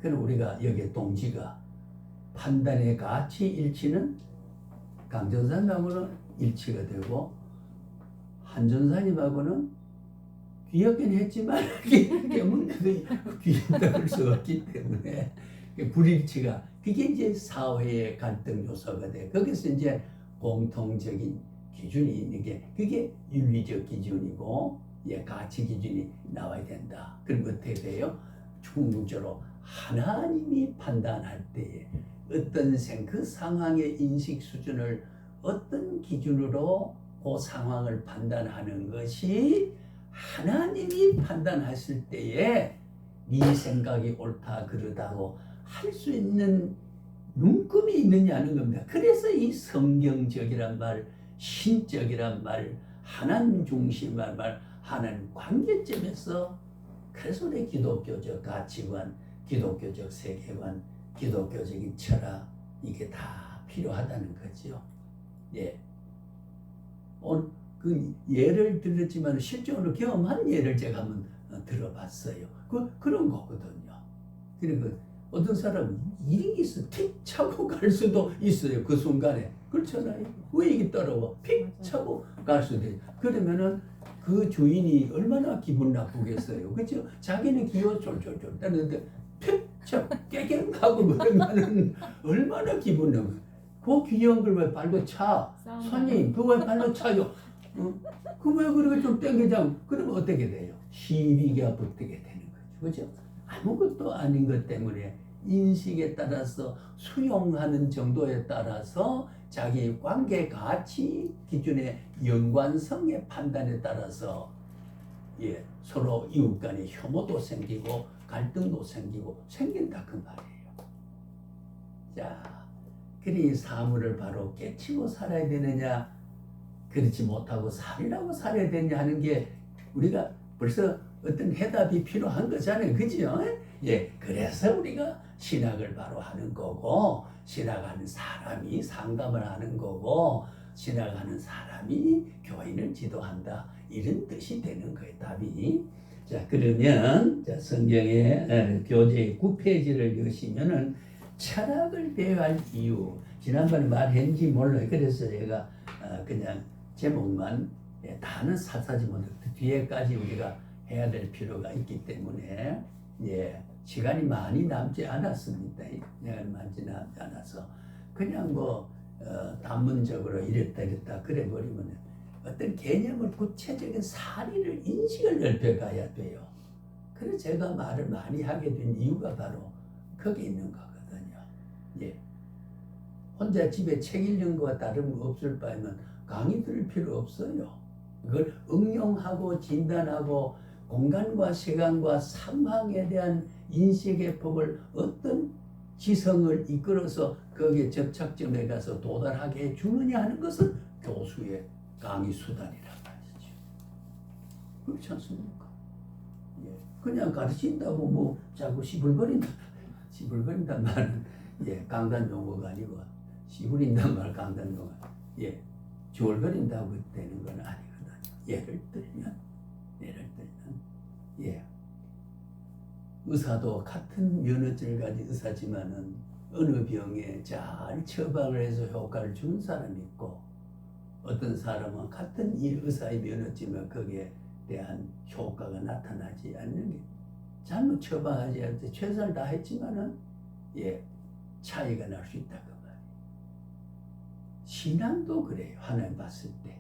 그럼 우리가 여기에 동지가 판단의 가치 일치는 강전사님하고는 일치가 되고 한전사님하고는 귀엽긴 했지만 깨문데도 귀엽다고 할 수 없기 때문에 불일치가 그게 이제 사회의 갈등 요소가 돼. 거기서 이제 공통적인 기준이 있는 게 그게 윤리적 기준이고 가치 기준이 나와야 된다. 그럼 어떻게 돼요? 궁극적으로 하나님이 판단할 때에 어떤 그 상황의 인식 수준을 어떤 기준으로 그 상황을 판단하는 것이 하나님이 판단하실 때에 네 생각이 옳다 그르다고 할 수 있는 눈금이 있느냐는 겁니다. 그래서 이 성경적이란 말, 신적이란 말, 하나님 중심한 말, 하나님 관계점에서 그래서 우리 기독교적 가치관, 기독교적 세계관, 기독교적인 철학 이게 다 필요하다는 거죠. 오늘 그 예를 들었지만 실제로 경험한 예를 제가 한번 들어봤어요. 그런 거거든요. 그리고 어떤 사람은 일이 있어 픽 차고 갈 수도 있어요. 그 순간에. 그렇잖아요. 왜 이게 따라와? 픽 차고 갈 수도 있어요. 그러면은 그 주인이 얼마나 기분 나쁘겠어요. 그렇죠? 자기는 기어 쫄쫄쫄 따는데 픽 차고 깨갱하고 그러면은 얼마나 기분 나쁘. 그 귀여운 걸 왜 발로 차? 손님, 그거 왜 발로 차요? 그 왜 그렇게 좀 땡기자? 그러면 어떻게 돼요? 시비가 붙게 되는 거죠. 그죠? 아무것도 아닌 것 때문에 인식에 따라서 수용하는 정도에 따라서 자기 관계 가치 기준의 연관성의 판단에 따라서 서로 이웃 간의 혐오도 생기고 갈등도 생긴다 그 말이에요. 자, 그러니 사물을 바로 깨치고 살아야 되느냐 그렇지 못하고 살이라고 살아야 되느냐 하는 게 우리가 벌써 어떤 해답이 필요한 거잖아요. 그죠? 예, 그래서 우리가 신학을 바로 하는 거고, 신학하는 사람이 상담을 하는 거고, 신학하는 사람이 교인을 지도한다. 이런 뜻이 되는 거예요, 답이. 자, 그러면 자, 성경의 교재 9페이지를 여시면은 철학을 배워야 할 이유. 지난번에 말했는지 몰라요. 그래서 제가 그냥 제목만 다는 사사지 못해 뒤에까지 우리가 해야 될 필요가 있기 때문에 시간이 많이 남지 않았습니다. 시간이 많지 남지 않아서 그냥 뭐 단문적으로 이랬다 그래 버리면 어떤 개념을 구체적인 사리를 인식을 넓혀가야 돼요. 그래서 제가 말을 많이 하게 된 이유가 바로 거기 있는 거거든요. 혼자 집에 책 읽는 것과 다름없을 바에는 강의 들을 필요 없어요. 그걸 응용하고 진단하고 공간과 시간과 상황에 대한 인식의 법을 어떤 지성을 이끌어서 거기에 접착점에 가서 도달하게 해주느냐 하는 것은 교수의 강의 수단이란 말이죠. 그렇지 않습니까? 그냥 가르친다고 뭐 자꾸 시불거린단 말은 강단 용어가 아니고 시부린단 말 강단 용어 주얼거린다고 되는 건 아니거든요. 예를 들면 의사도 같은 면허증을 가진 의사지만은 어느 병에 잘 처방을 해서 효과를 주는 사람이 있고 어떤 사람은 같은 의사의 면허증을 거기에 대한 효과가 나타나지 않는 게 잘못 처방하지 않을 때 최선을 다했지만은 차이가 날 수 있다 그 말이에요. 신앙도 그래요. 하나님 봤을 때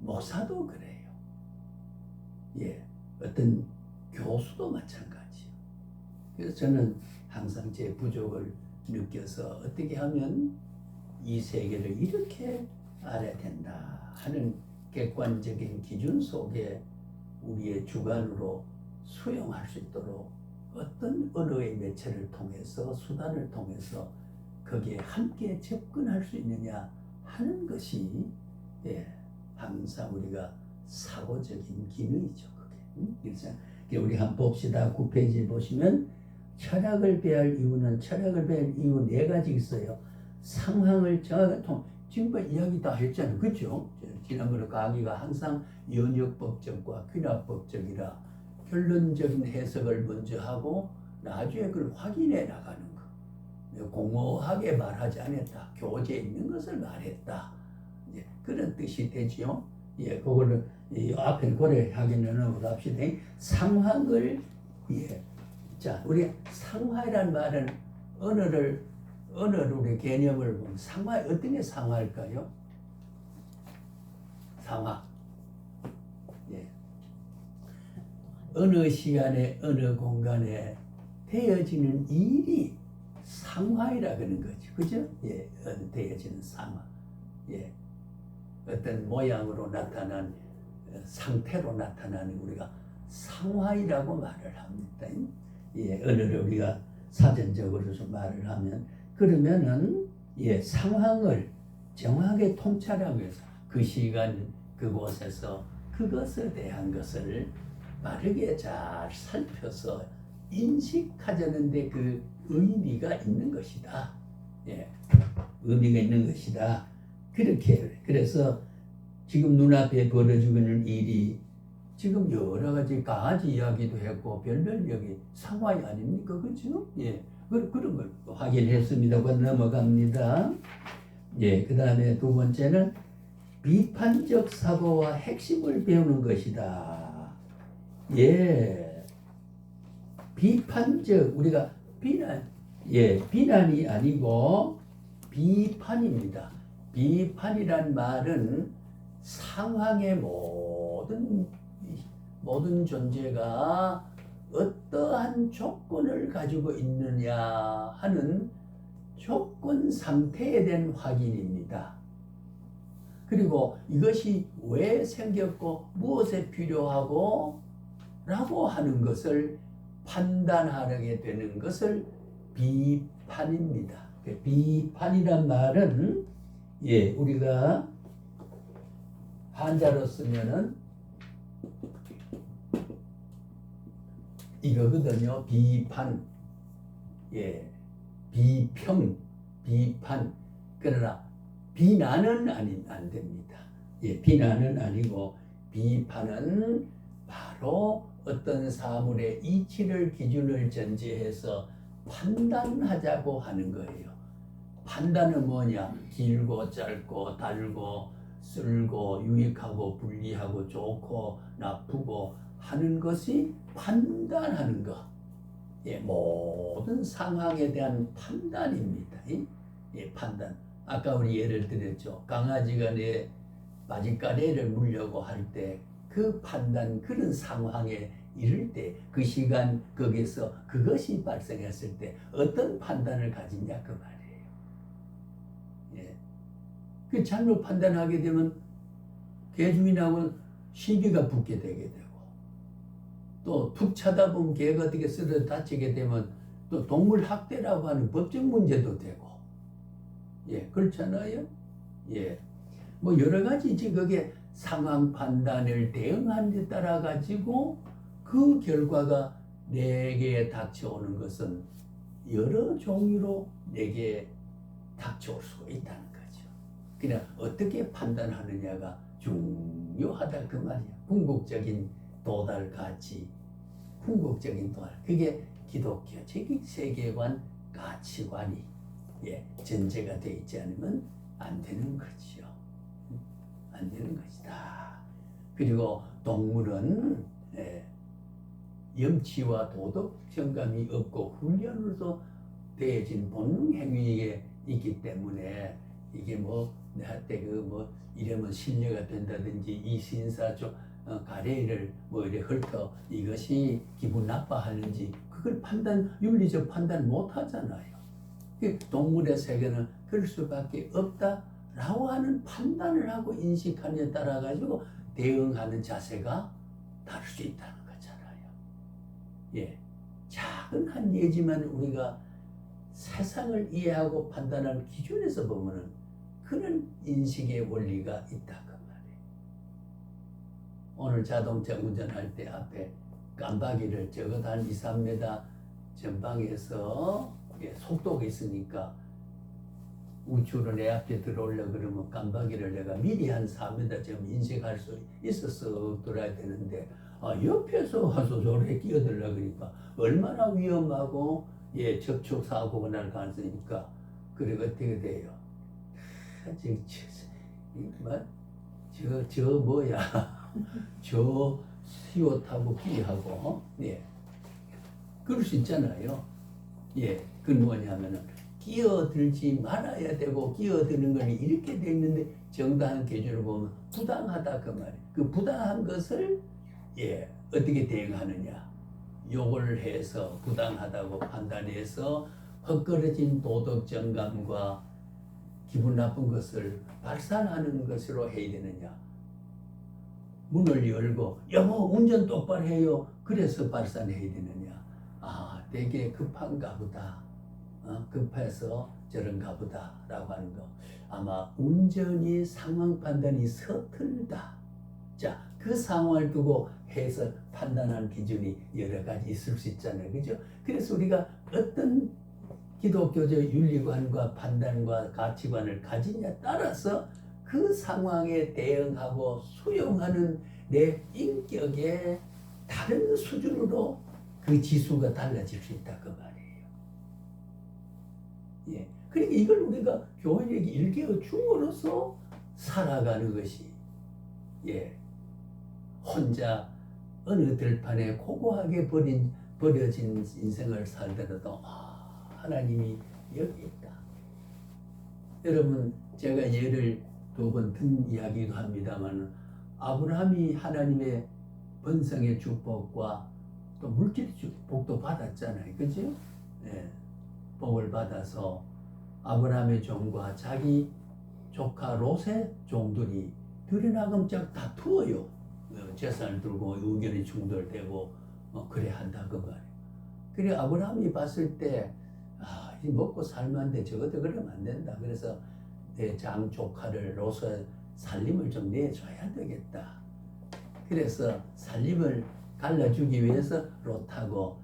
목사도 그래요. 어떤 교수도 마찬가지예요. 그래서 저는 항상 제 부족을 느껴서 어떻게 하면 이 세계를 이렇게 알아야 된다 하는 객관적인 기준 속에 우리의 주관으로 수용할 수 있도록 어떤 언어의 매체를 통해서 수단을 통해서 거기에 함께 접근할 수 있느냐 하는 것이 항상 우리가 사고적인 기능이죠. 그래서 우리 한번 봅시다. 9페이지 보시면 철학을 배울 이유는 철학을 배울 이유 4가지 있어요. 상황을 정확하게 지금까지 이야기 다 했잖아요. 그렇죠? 지난번에 강의가 항상 연역법적과 귀납법적이라 결론적인 해석을 먼저 하고 나중에 그걸 확인해 나가는 거. 공허하게 말하지 않았다. 교재에 있는 것을 말했다. 그런 뜻이 되지요. 그거를 앞에 고려하기는 넘어갑시다. 상황을 자, 우리 상황이란 말은 언어를 우리 개념을 보면 상황 어떤 게 상황일까요? 상황. 어느 시간에 어느 공간에 되어지는 일이 상황이라 그러는 거죠. 그죠? 되어지는 상황. 어떤 모양으로 나타난 상태로 나타나는 우리가 상황이라고 말을 합니다. 언어를 우리가 사전적으로 좀 말을 하면 그러면은 상황을 정확하게 통찰하기 위해서 그 시간 그곳에서 그것에 대한 것을 빠르게 잘 살펴서 인식하자는데 그 의미가 있는 것이다. 의미가 있는 것이다. 그렇게 그래서 지금 눈앞에 벌어지고 있는 일이 지금 여러 가지 강아지 이야기도 했고 별별 이야기 상황이 아닙니까? 그렇죠? 그런 걸 확인했습니다. 넘어갑니다. 그 다음에 두 번째는 비판적 사고와 핵심을 배우는 것이다. 비판적 우리가 비난이 아니고 비판입니다. 비판이란 말은 상황의 모든 존재가 어떠한 조건을 가지고 있느냐 하는 조건 상태에 대한 확인입니다. 그리고 이것이 왜 생겼고 무엇에 필요하고 라고 하는 것을 판단하게 되는 것을 비판입니다. 비판이란 말은 우리가 한자로 쓰면은 이거거든요. 비판, 예, 비평, 비판. 그러나 비난은 안 됩니다. 예, 비난은 아니고 비판은 바로 어떤 사물의 이치를 기준을 전제해서 판단하자고 하는 거예요. 판단은 뭐냐? 길고 짧고 달고 쓸고 유익하고 불리하고 좋고 나쁘고 하는 것이 판단하는 것. 예, 모든 상황에 대한 판단입니다. 예, 판단. 아까 우리 예를 들었죠. 강아지가 내 바짓가래를 물려고 할 때 그 판단, 그런 상황에 이를 때 그 시간 거기서 그것이 발생했을 때 어떤 판단을 가지냐 그 말이에요. 예. 그 잘못 판단하게 되면 개주인하고 시비가 붙게 되게 되고 또 툭 쳐다보면 개가 어떻게 쓰러 다치게 되면 또 동물 학대라고 하는 법적 문제도 되고 예, 그렇잖아요. 예. 뭐 여러 가지지 그게 상황 판단을 대응한 데 따라 가지고 그 결과가 내게 닥쳐오는 것은 여러 종류로 내게 닥쳐올 수가 있다는 거죠. 그냥 어떻게 판단하느냐가 중요하다 그 말이야. 궁극적인 도달 가치, 궁극적인 도달. 그게 기독교적인 세계관, 가치관이 예, 전제가 되어 있지 않으면 안 되는 거죠. 안 되는 것이다. 그리고 동물은 염치와 도덕 정감이 없고 훈련으로서 되어진 본능 행위에 있기 때문에 이게 뭐 내한테 그 뭐 이러면 신뢰가 된다든지 이 신사적 가래를 뭐 이래 훑어 이것이 기분 나빠하는지 그걸 윤리적 판단 못 하잖아요. 동물의 세계는 그럴 수밖에 없다라고 하는 판단을 하고 인식하느냐에 따라 가지고 대응하는 자세가 다를 수 있다는 거잖아요. 예, 작은 한 예지만 우리가 세상을 이해하고 판단하는 기준에서 보면은 그런 인식의 원리가 있다 그 말이에요. 오늘 자동차 운전할 때 앞에 깜박이를 적어도 한 2, 3m 전방에서 예, 속도가 있으니까 우측으로 내 앞에 들어오려고 그러면 깜박이를 내가 미리 한 4m 좀 인식할 수 있었어 들어야 되는데 옆에서 와서 저렇게 끼어들려고 그러니까 얼마나 위험하고 예, 접촉 사고가 날 가능성이니까 그리고 어떻게 돼요? 저 뭐야 저 시옷 타고 끼하고 예, 그럴 수 있잖아요. 예, 그건 뭐냐면은 끼어들지 말아야 되고 끼어드는 건 이렇게 돼 있는데 정당한 기준으로 보면 부당하다 그 말이에요. 그 부당한 것을 예, 어떻게 대응하느냐? 욕을 해서 부당하다고 판단해서 헛걸어진 도덕 정감과 기분 나쁜 것을 발산하는 것으로 해야 되느냐? 문을 열고 여보 운전 똑바로 해요. 그래서 발산해야 되느냐? 되게 급한가 보다. 급해서 저런가 보다 라고 하는 거. 아마 운전이 상황 판단이 서툴다. 자, 그 상황을 두고 해서 판단하는 기준이 여러 가지 있을 수 있잖아요. 그죠? 그래서 우리가 어떤 기독교적 윤리관과 판단과 가치관을 가지냐에 따라서 그 상황에 대응하고 수용하는 내 인격의 다른 수준으로 그 지수가 달라질 수 있다 그 말이에요. 예, 그러니까 이걸 우리가 교인에게 일깨워 줌으로써 살아가는 것이 예, 혼자 어느 들판에 고고하게 버려진 인생을 살더라도 하나님이 여기 있다. 여러분 제가 예를 두 번 든 이야기도 합니다만 아브라함이 하나님의 번성의 축복과 또 물질 축복도 받았잖아요. 그죠? 예, 복을 받아서 아브라함의 종과 자기 조카 롯의 종들이 들여나감짝 다투어요. 재산을 들고 의견이 충돌되고 그래 한다 그 말이에요. 그래 아브라함이 봤을 때 먹고 살만한데 저것도 그러면 안 된다. 그래서 내 장 조카를 롯의 살림을 좀 내줘야 되겠다. 그래서 살림을 갈라주기 위해서 롯하고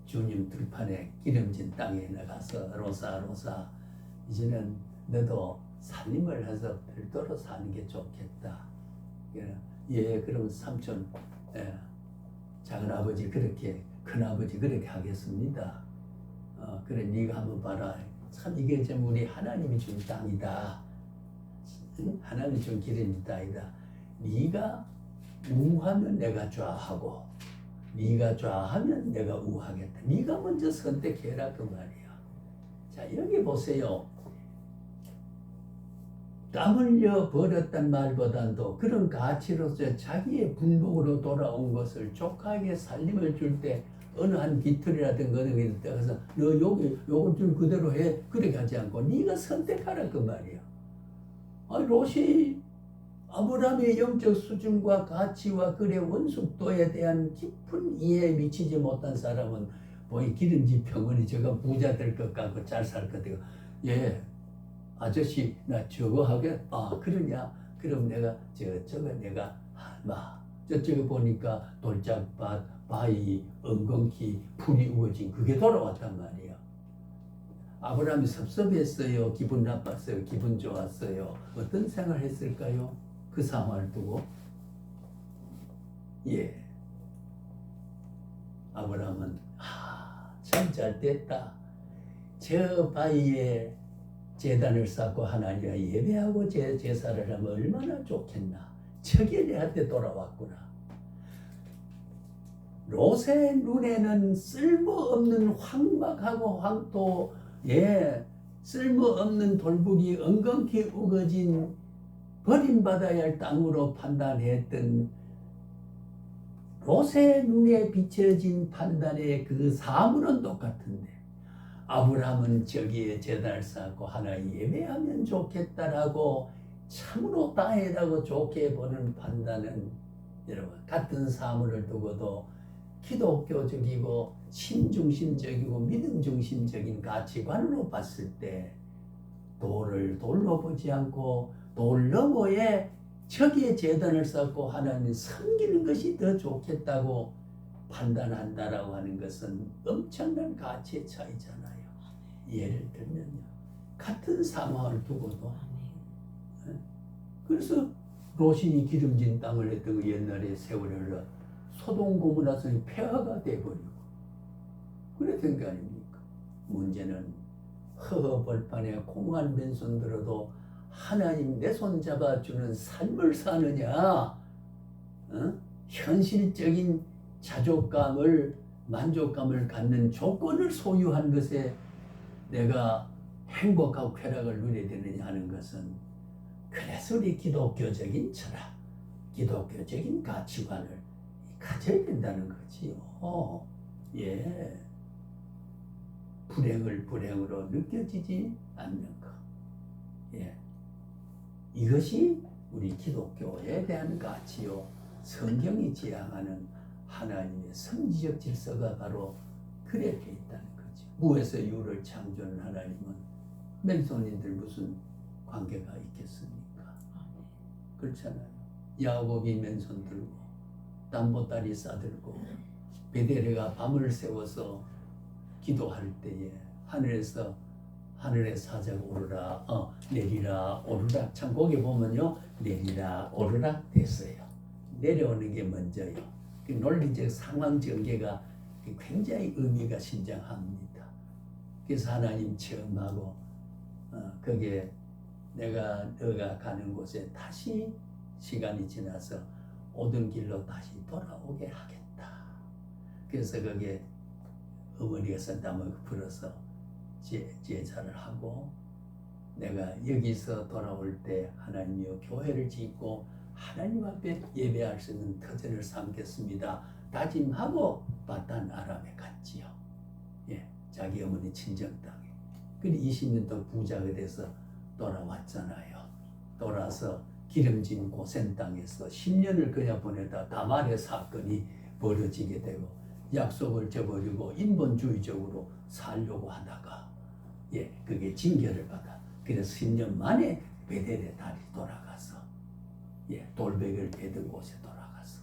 주님 들판에 기름진 땅에 나가서 로사 이제는 너도 살림을 해서 별도로 사는 게 좋겠다. 예, 그럼 삼촌, 작은 아버지 그렇게, 큰 아버지 그렇게 하겠습니다. 그래 네가 한번 봐라. 참 이게 좀 우리 하나님이 준 땅이다. 하나님이 준 기름진 땅이다. 네가 우하면 내가 좌하고, 네가 좌하면 내가 우하겠다. 네가 먼저 선택해라 그 말이야. 자 여기 보세요. 땀 흘려 버렸단 말보다도 그런 가치로서 자기의 분복으로 돌아온 것을 조카에게 살림을 줄 때 어느 한 깃털이라든가 어느 게 가서 너 여기 요걸 좀 그대로 해 그렇게 하지 않고 네가 선택하라 그 말이야. 롯이 아브라함의 영적 수준과 가치와 그의 원숙도에 대한 깊은 이해에 미치지 못한 사람은 이 기름진 병원이 저거 부자 될 것 같고 잘 살 것 같고 예 아저씨 나 저거 하게 그러냐 그럼 내가 저거 내가 저쪽에 보니까 돌짝밭 바위 엉겅퀴 풀이 우거진 그게 돌아왔단 말이야. 아브라함이 섭섭했어요? 기분 나빴어요? 기분 좋았어요? 어떤 생각을 했을까요? 그 상황을 두고 예 아브라함은 참 잘 됐다. 저 바위에 제단을 쌓고 하나님과 예배하고 제사를 하면 얼마나 좋겠나. 저게 내한테 돌아왔구나. 롯의 눈에는 쓸모없는 황막하고 황토 쓸모없는 돌북이 엉겅퀴 우거진 버림받아야 할 땅으로 판단했던 롯의 눈에 비춰진 판단의 그 사물은 똑같은데 아브라함은 저기에 제단을 쌓고 하나님 예배하면 좋겠다라고 참으로 다행이라고 좋게 보는 판단은 여러분 같은 사물을 두고도 기독교적이고 신중심적이고 믿음중심적인 가치관으로 봤을 때 돌을 돌로 보지 않고 돌 너머에 저기에 제단을 쌓고 하나님 섬기는 것이 더 좋겠다고 판단한다라고 하는 것은 엄청난 가치의 차이잖아요. 예를 들면요. 같은 상황을 두고도 그래서 롯이 기름진 땅을 했던 그 옛날에 세월이 흘러 소돔 고모라서 폐허가 돼버리고 그래 된 거 아닙니까? 문제는 허허벌판에 공한 맨손 들어도 하나님 내 손 잡아주는 삶을 사느냐 현실적인 자족감을 만족감을 갖는 조건을 소유한 것에 내가 행복하고 쾌락을 누려야 되느냐 하는 것은 그래서 우리 기독교적인 철학, 기독교적인 가치관을 가져야 된다는 거지요. 예. 불행을 불행으로 느껴지지 않는 것. 예. 이것이 우리 기독교에 대한 가치요. 성경이 지향하는 하나님의 성지적 질서가 바로 그래 돼 있다는 거죠. 무에서 유를 창조한 하나님은 맨손인들 무슨 관계가 있겠습니까? 그렇잖아요. 야곱이 맨손 들고 담보다리 싸들고 베델레가 밤을 새워서 기도할 때에 하늘에서 하늘의 사자가 오르라 내리라 오르락 참 거기 보면요 내리라 오르락 됐어요. 내려오는 게 먼저요. 그 논리적 상황 전개가 굉장히 의미가 신장합니다. 그래서 하나님 체험하고 거기에 너가 가는 곳에 다시 시간이 지나서 오던 길로 다시 돌아오게 하겠다. 그래서 거기에 어머니가 선담을 풀어서 제사를 하고 내가 여기서 돌아올 때 하나님이여 교회를 짓고 하나님 앞에 예배할 수 있는 터전을 삼겠습니다. 다짐하고 바단 아람에 갔지요. 예, 자기 어머니 친정 땅에. 그리고 20년 동안 부자가 돼서 돌아왔잖아요. 돌아서 기름진 고센 땅에서 10년을 그냥 보내다 다말의 사건이 벌어지게 되고 약속을 저버리고 인본주의적으로 살려고 하다가 그게 징계를 받아. 그래서 10년 만에 베델에 다시 돌아가서 돌베개를 베든 곳에 돌아가서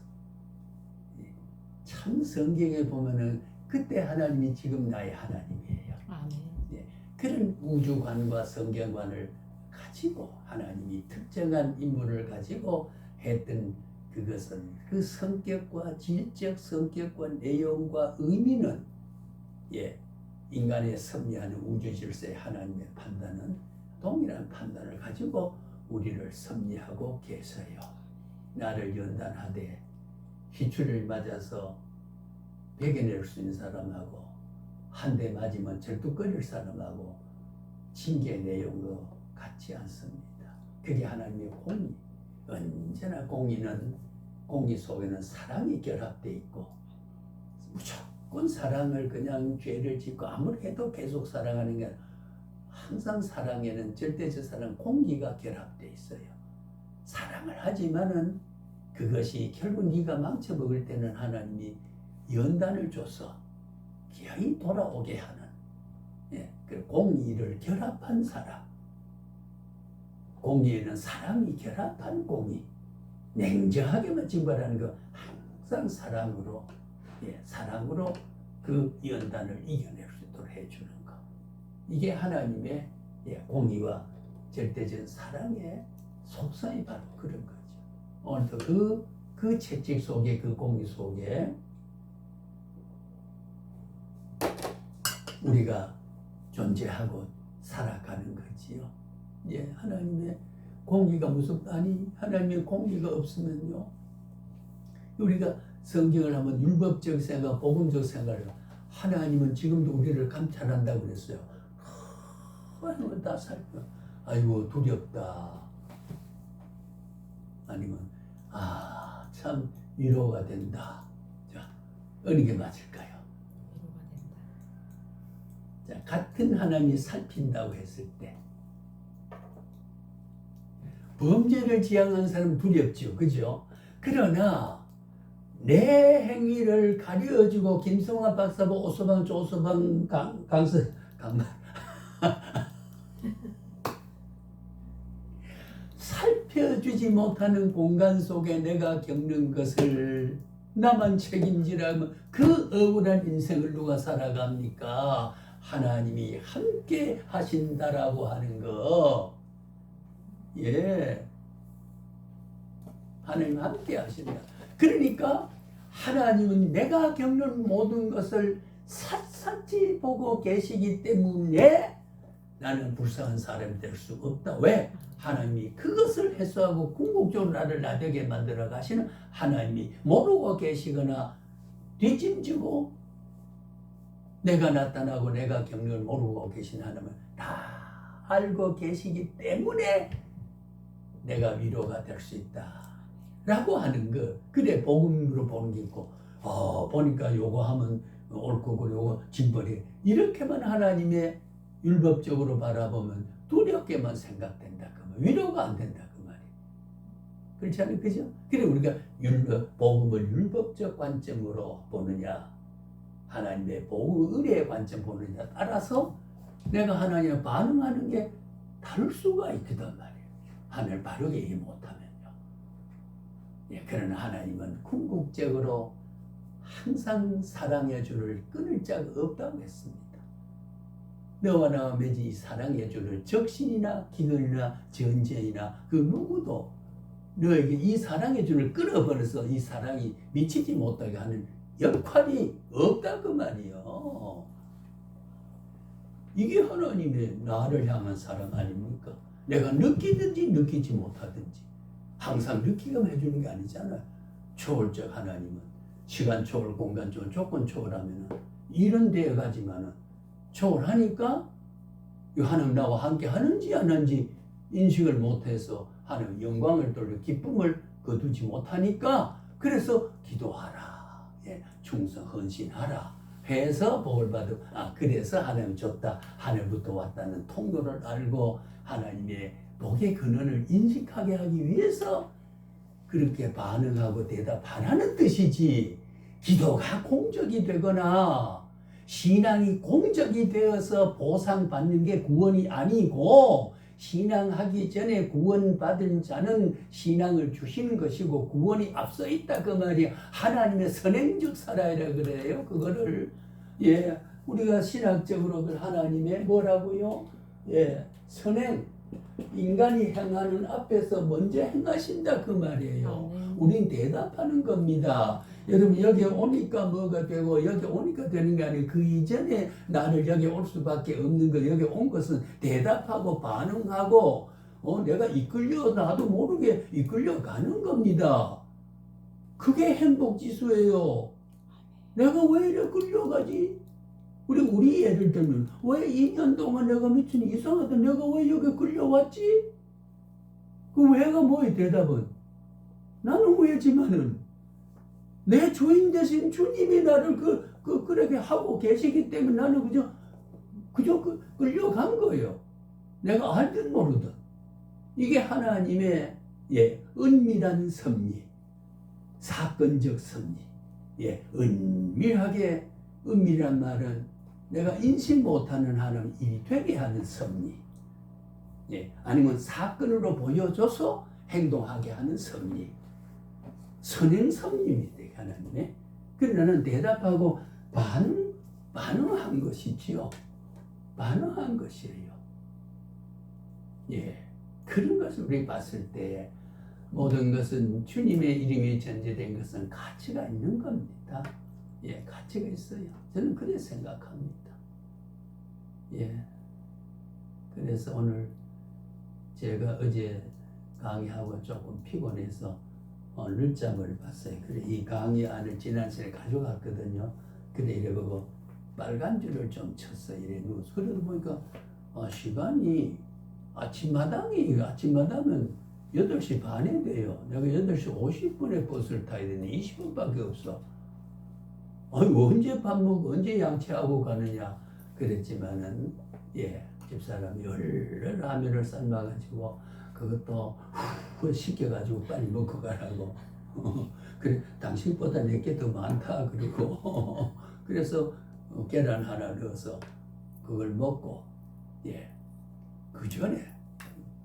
참 성경에 보면은 그때 하나님이 지금 나의 하나님이에요. 아멘. 그런 우주관과 성경관을 가지고 하나님이 특정한 인물을 가지고 했던 그것은 그 성격과 질적 성격과 내용과 의미는 인간의 섭리하는 우주 질서의 하나님의 판단은 동일한 판단을 가지고 우리를 섭리하고 계세요. 나를 연단하되 희추를 맞아서 베겨낼 수 있는 사람하고 한 대 맞으면 절뚝거릴 사람하고 징계 내용도 같지 않습니다. 그게 하나님의 공의. 언제나 공의 속에는 사랑이 결합되어 있고 무조건 사랑을 그냥 죄를 짓고 아무리 해도 계속 사랑하는 게 아니라 항상 사랑에는 절대적 사랑 공기가 결합되어 있어요. 사랑을 하지만은 그것이 결국 네가 망쳐먹을 때는 하나님이 연단을 줘서 기어이 돌아오게 하는 그 공의를 결합한 사랑. 공의에는 사랑이 결합한 공의. 냉정하게만 징벌하는 거 항상 사랑으로 사랑으로 그 연단을 이겨낼 수 있도록 해주는 거. 이게 하나님의 공의와 절대적인 사랑의 속성이 바로 그런 거죠. 오늘도 그 채찍 속에 그 공의 속에 우리가 존재하고 살아가는 거지요. 하나님의 공의가 무섭다니 하나님의 공의가 없으면요. 우리가 성경을 하면 율법적 생각, 복음적 생각을 하나님은 지금도 우리를 감찰한다고 그랬어요. 하나님은 다 살펴. 아이고 두렵다. 아니면 참 위로가 된다. 자, 어느 게 맞을까요? 위로가 된다. 자, 같은 하나님이 살핀다고 했을 때 범죄를 지향하는 사람은 두렵죠. 그죠? 그러나 내 행위를 가려주고 김성화 박사보 오서방 조서방 강말 살펴주지 못하는 공간 속에 내가 겪는 것을 나만 책임지라면 그 억울한 인생을 누가 살아갑니까? 하나님이 함께 하신다라고 하는 거. 하나님 함께 하신다. 그러니까 하나님은 내가 겪는 모든 것을 샅샅이 보고 계시기 때문에 나는 불쌍한 사람이 될 수 없다. 왜? 하나님이 그것을 해소하고 궁극적으로 나를 나되게 만들어 가시는 하나님이 모르고 계시거나 뒤짐지고 내가 나타나고 내가 겪는 걸 모르고 계신 하나님은 다 알고 계시기 때문에 내가 위로가 될 수 있다 라고 하는 거. 그래 복음으로 보는 게 있고 보니까 요거 하면 옳고 그리고 요거 징벌이 이렇게만 하나님의 율법적으로 바라보면 두렵게만 생각된다 그 말. 위로가 안 된다 그 말이에요. 그렇지 않아요? 그죠? 그래 우리가 복음을 율법적 관점으로 보느냐 하나님의 복음 의례의 관점 보느냐 따라서 내가 하나님에 반응하는 게 다를 수가 있거든 말이에요. 하나님을 바르게 이해 못하면요. 그러나 하나님은 궁극적으로 항상 사랑의 줄을 끊을 자가 없다고 했습니다. 너와 나와 맺은 이 사랑의 줄을 적신이나 기근이나 전쟁이나 그 누구도 너에게 이 사랑의 줄을 끊어버려서 이 사랑이 미치지 못하게 하는 역할이 없다 그 말이요. 이게 하나님의 나를 향한 사랑 아닙니까? 내가 느끼든지 느끼지 못하든지 항상 느끼게만 해주는 게 아니잖아요. 초월적 하나님은 시간 초월, 공간 초월, 조건 초월하면 이런 데에 가지만은 초월하니까 하나님 나와 함께 하는지 안 하는지 인식을 못해서 하나님 영광을 돌려 기쁨을 거두지 못하니까 그래서 기도하라, 충성 헌신하라 해서 복을 받고 그래서 하나님 줬다 하늘부터 왔다는 통로를 알고 하나님의 복의 근원을 인식하게 하기 위해서 그렇게 반응하고 대답하라는 뜻이지. 기도가 공적이 되거나 신앙이 공적이 되어서 보상받는 게 구원이 아니고 신앙하기 전에 구원받은 자는 신앙을 주시는 것이고 구원이 앞서 있다 그 말이야. 하나님의 선행적 살아야 그래요. 그거를 예 우리가 신학적으로 그 하나님의 뭐라고요? 예 선행 인간이 행하는 앞에서 먼저 행하신다 그 말이에요. 우린 대답하는 겁니다. 여러분 여기 오니까 뭐가 되고 여기 오니까 되는 게 아니고 그 이전에 나를 여기 올 수밖에 없는 거 여기 온 것은 대답하고 반응하고 내가 이끌려 나도 모르게 이끌려가는 겁니다. 그게 행복지수예요. 내가 왜 이렇게 끌려가지? 우리 예를 들면 왜 2년 동안 내가 미친 이상하다 내가 왜 여기 끌려왔지? 그 왜가 뭐예요 대답은? 나는 왜지만은 내 주인 대신 주님이 나를 그렇게 하고 계시기 때문에 나는 그저 끌려간 거예요. 내가 알든 모르든. 이게 하나님의 은밀한 섭리, 사건적 섭리. 은밀한 말은 내가 인식 못하는 하나님 일이 되게 하는 섭리. 아니면 사건으로 보여줘서 행동하게 하는 섭리. 선행 섭리입니다. 하나님의. 그래서 나는 대답하고 반응한 것이지요. 반응한 것이에요. 그런 것을 우리 봤을 때 모든 것은 주님의 이름이 전제된 것은 가치가 있는 겁니다. 가치가 있어요. 저는 그렇게 생각합니다. 그래서 오늘 제가 어제 강의하고 조금 피곤해서 늦잠을 봤어요. 그래 이 강의 안을 지난 시간에 가져갔거든요. 그래 이래보고 빨간 줄을 좀 쳤어요. 이래 누워서 그러다 보니까 시간이 아침마당은 8시 반에 돼요. 내가 8시 50분에 버스를 타야 되네. 20분밖에 없어. 언제 밥 먹고 언제 양치하고 가느냐 그랬지만은 집사람이 얼른 라면을 삶아가지고 그것도 시켜가지고 빨리 먹고 가라고. 그래 당신보다 내게 더 많다 그리고 그래서 계란 하나 넣어서 그걸 먹고 그 전에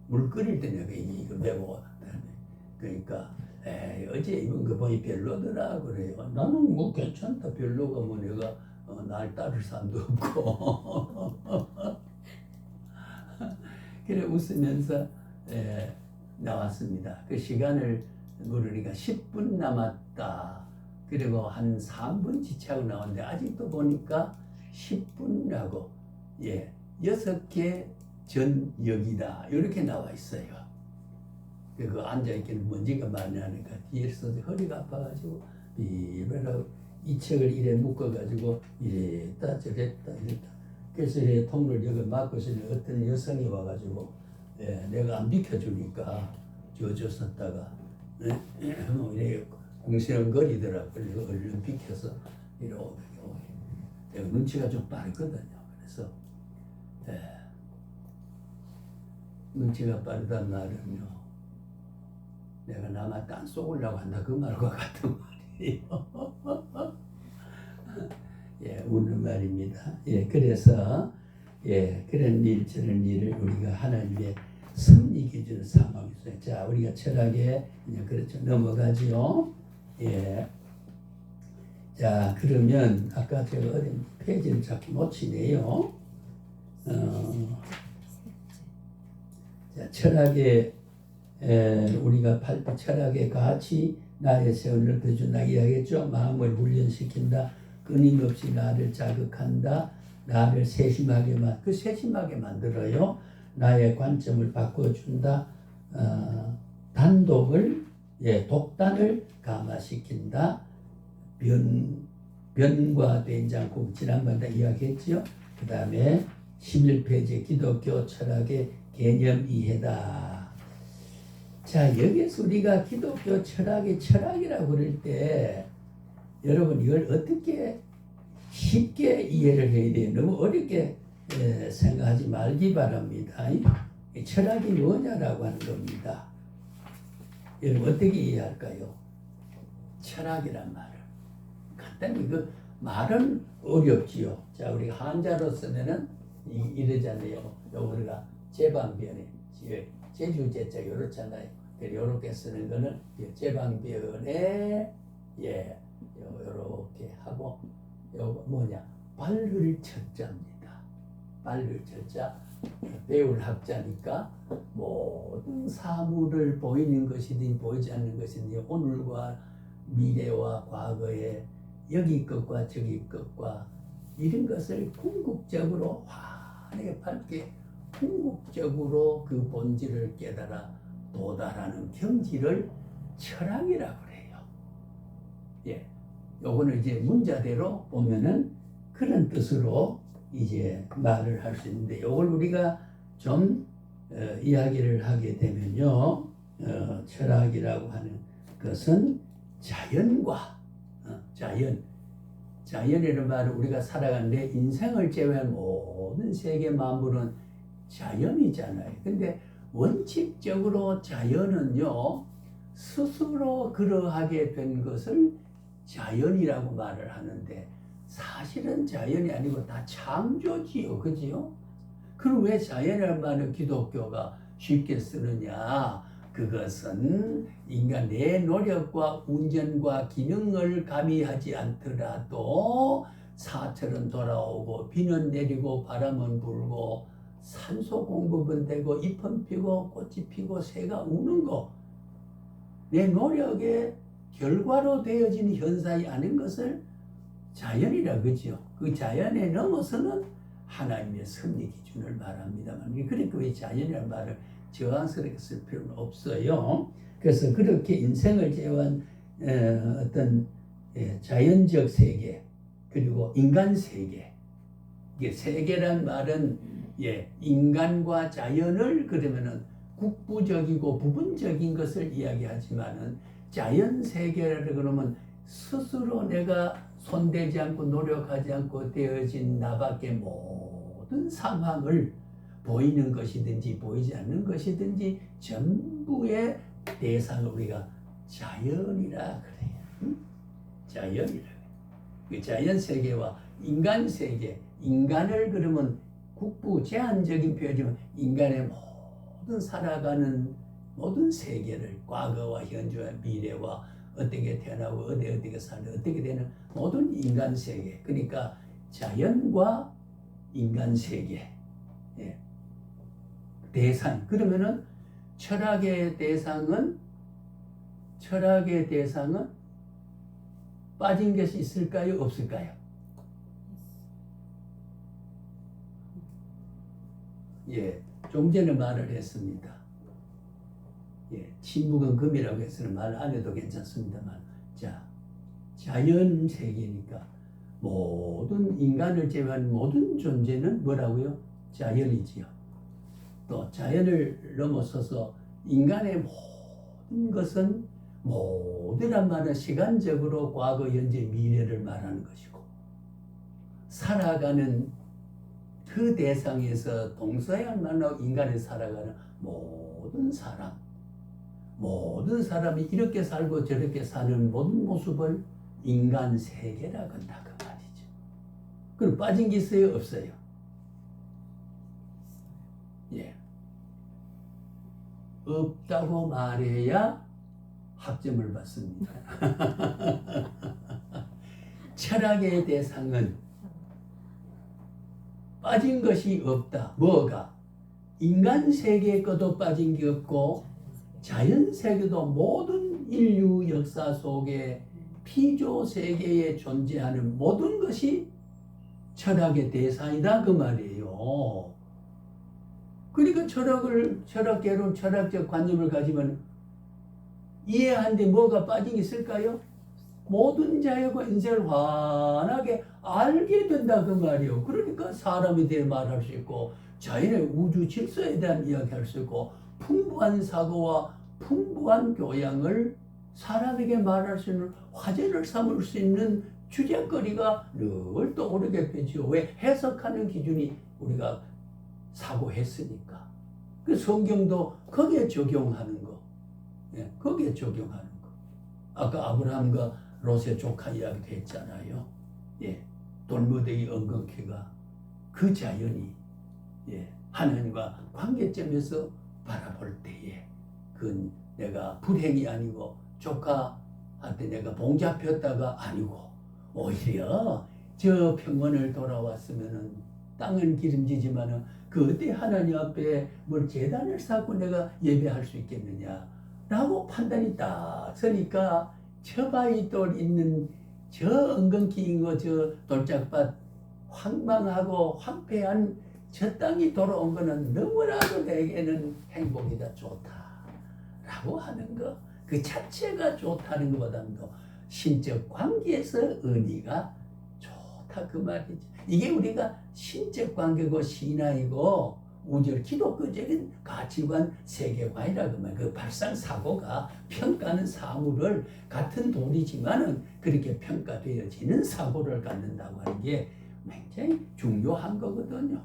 물 끓일 때 내가 이거 매고 그러니까 어제 입은 거 보니 별로더라 그래요. 나는 뭐 괜찮다 별로가 뭐 내가 날 따를 사람도 없고 그래 웃으면서 나왔습니다. 그 시간을 물으니까 10분 남았다. 그리고 한 3분 지체하고 나왔는데 아직도 보니까 10분이라고 6개 전역이다 이렇게 나와 있어요. 그 앉아있기는 먼지가 많이 나니까 뒤에서 허리가 아파가지고 이래라고 이 책을 이래 묶어가지고 이랬다 저랬다 이랬다. 그래서 이 통로를 여기 막고서 어떤 여성이 와가지고 내가 안 비켜주니까 줬었다가 이래 공시렁거리더라고. 그래서 얼른 비켜서 이러고 내가 눈치가 좀 빠르거든요. 그래서 눈치가 빠르단 말은요 내가 남한테 안 쏘으려고 한다 그 말과 같은 말이에요. 웃는 말입니다. 그래서 그런 일 저런 일을 우리가 하나님의 섭리 기준을 삼아 있어요. 자, 우리가 철학에 그냥 그렇죠 넘어가지요. 자, 그러면 아까 제가 어디 페이지를 자꾸 놓치네요. 자, 철학에 우리가 철학의 가치 나의 세월을 넓혀준다 이야기했죠. 마음을 훈련시킨다. 끊임없이 나를 자극한다. 나를 세심하게 만들어요. 나의 관점을 바꿔준다. 독단을 감화시킨다. 변과 된장국 지난번에 이야기했죠. 그 다음에 11페이지 기독교 철학의 개념 이해다. 자, 여기서 우리가 기독교 철학이라고 그럴 때 여러분 이걸 어떻게 쉽게 이해를 해야 돼요. 너무 어렵게 생각하지 말기 바랍니다. 이 철학이 뭐냐라고 하는 겁니다. 여러분 어떻게 이해할까요? 철학이란 말을 간단히 그 말은 어렵지요. 자, 우리가 한자로 쓰면은 이러잖아요. 우리가 제방변에 제주 제자 요렇잖아요. 요렇게 쓰는 거는 제방변에 요렇게 하고 요거 뭐냐 발을 첫자입니다. 발을 첫자 배울 학자니까 모든 사물을 보이는 것이든 보이지 않는 것이든 오늘과 미래와 과거에 여기 것과 저기 것과 이런 것을 궁극적으로 환하게 밝게 궁극적으로 그 본질을 깨달아 도달하는 경지를 철학이라고 그래요. 요거는 이제 문자대로 보면은 그런 뜻으로 이제 말을 할 수 있는데 요걸 우리가 좀 이야기를 하게 되면요, 철학이라고 하는 것은 자연과 자연이라는 말은 우리가 살아가는데 인생을 제외한 모든 세계 만물은 자연이잖아요. 근데 원칙적으로 자연은요 스스로 그러하게 된 것을 자연이라고 말을 하는데 사실은 자연이 아니고 다 창조지요, 그지요? 그럼 왜 자연이라는 말을 기독교가 쉽게 쓰느냐? 그것은 인간 내 노력과 운전과 기능을 가미하지 않더라도 사철은 돌아오고 비는 내리고 바람은 불고 산소 공급은 되고 잎은 피고 꽃이 피고 새가 우는 거, 내 노력의 결과로 되어진 현상이 아닌 것을 자연이라 그죠. 그 자연에 넘어서는 하나님의 섭리 기준을 말합니다만, 그러니까 왜 자연이라는 말을 저항스럽게 쓸 필요는 없어요. 그래서 그렇게 인생을 제외한 어떤 자연적 세계 그리고 인간 세계, 이게 세계란 말은 인간과 자연을 그러면은 국부적이고 부분적인 것을 이야기하지만은 자연 세계라 그러면 스스로 내가 손대지 않고 노력하지 않고 되어진 나밖에 모든 상황을 보이는 것이든지 보이지 않는 것이든지 전부의 대상을 우리가 자연이라 그래요. 자연이라. 그 자연 세계와 인간 세계, 인간을 그러면 국부 제한적인 표현이면 인간의 모든 살아가는 모든 세계를 과거와 현재와 미래와 어떻게 태어나고 어떻게 살고 어떻게 되는 모든 인간 세계, 그러니까 자연과 인간 세계 대상. 그러면은 철학의 대상은 빠진 것이 있을까요, 없을까요? 좀 전에 말을 했습니다. 침묵은 금이라고 해서는 말 안 해도 괜찮습니다만, 자연 세계니까 모든 인간을 제외한 모든 존재는 뭐라고요? 자연이지요. 또 자연을 넘어서서 인간의 모든 것은 모두란 말은 시간적으로 과거, 현재, 미래를 말하는 것이고, 살아가는 그 대상에서 동서야말로 인간이 살아가는 모든 사람이 이렇게 살고 저렇게 사는 모든 모습을 인간 세계라고 한다 그 말이죠. 그럼 빠진 게 있어요, 없어요? 없다고 말해야 학점을 받습니다. 철학의 대상은 빠진 것이 없다. 뭐가? 인간 세계 것도 빠진 게 없고 자연 세계도 모든 인류 역사 속에 피조 세계에 존재하는 모든 것이 철학의 대상이다 그 말이에요. 그러니까 철학계론, 철학적 관념을 가지면 이해하는데 뭐가 빠진 게 있을까요? 모든 자유가 인생을 환하게 알게 된다 그 말이에요. 그러니까 사람에 대해 말할 수 있고 자연의 우주 질서에 대한 이야기할 수 있고 풍부한 사고와 풍부한 교양을 사람에게 말할 수 있는 화제를 삼을 수 있는 주제거리가 늘 떠오르게 되죠. 왜? 해석하는 기준이 우리가 사고했으니까. 그 성경도 거기에 적용하는 거. 거기에 적용하는 거. 아까 아브라함과 롯의 조카 이야기도 했잖아요. 돌무더기 엉겅퀴가 그 자연이 하나님과 관계점에서 바라볼 때에 그건 내가 불행이 아니고 조카한테 내가 봉잡혔다가 아니고 오히려 저 평원을 돌아왔으면은 땅은 기름지지만은 그 어디 하나님 앞에 뭘 제단을 쌓고 내가 예배할 수 있겠느냐라고 판단이 딱 서니까 저 바위돌 있는 저 은근히 저 돌짝밭 황망하고 황폐한 저 땅이 돌아온 거는 너무나도 내게는 행복이다 좋다라고 하는 거 그 자체가 좋다는 것보다도 신적 관계에서 의미가 좋다 그 말이죠. 이게 우리가 신적 관계고 신앙이고 우주 기독교적인 가치관 세계관이라 그러면 그 발상 사고가 평가하는 사물을 같은 돌이지만은 그렇게 평가되어지는 사고를 갖는다고 하는 게 굉장히 중요한 거거든요.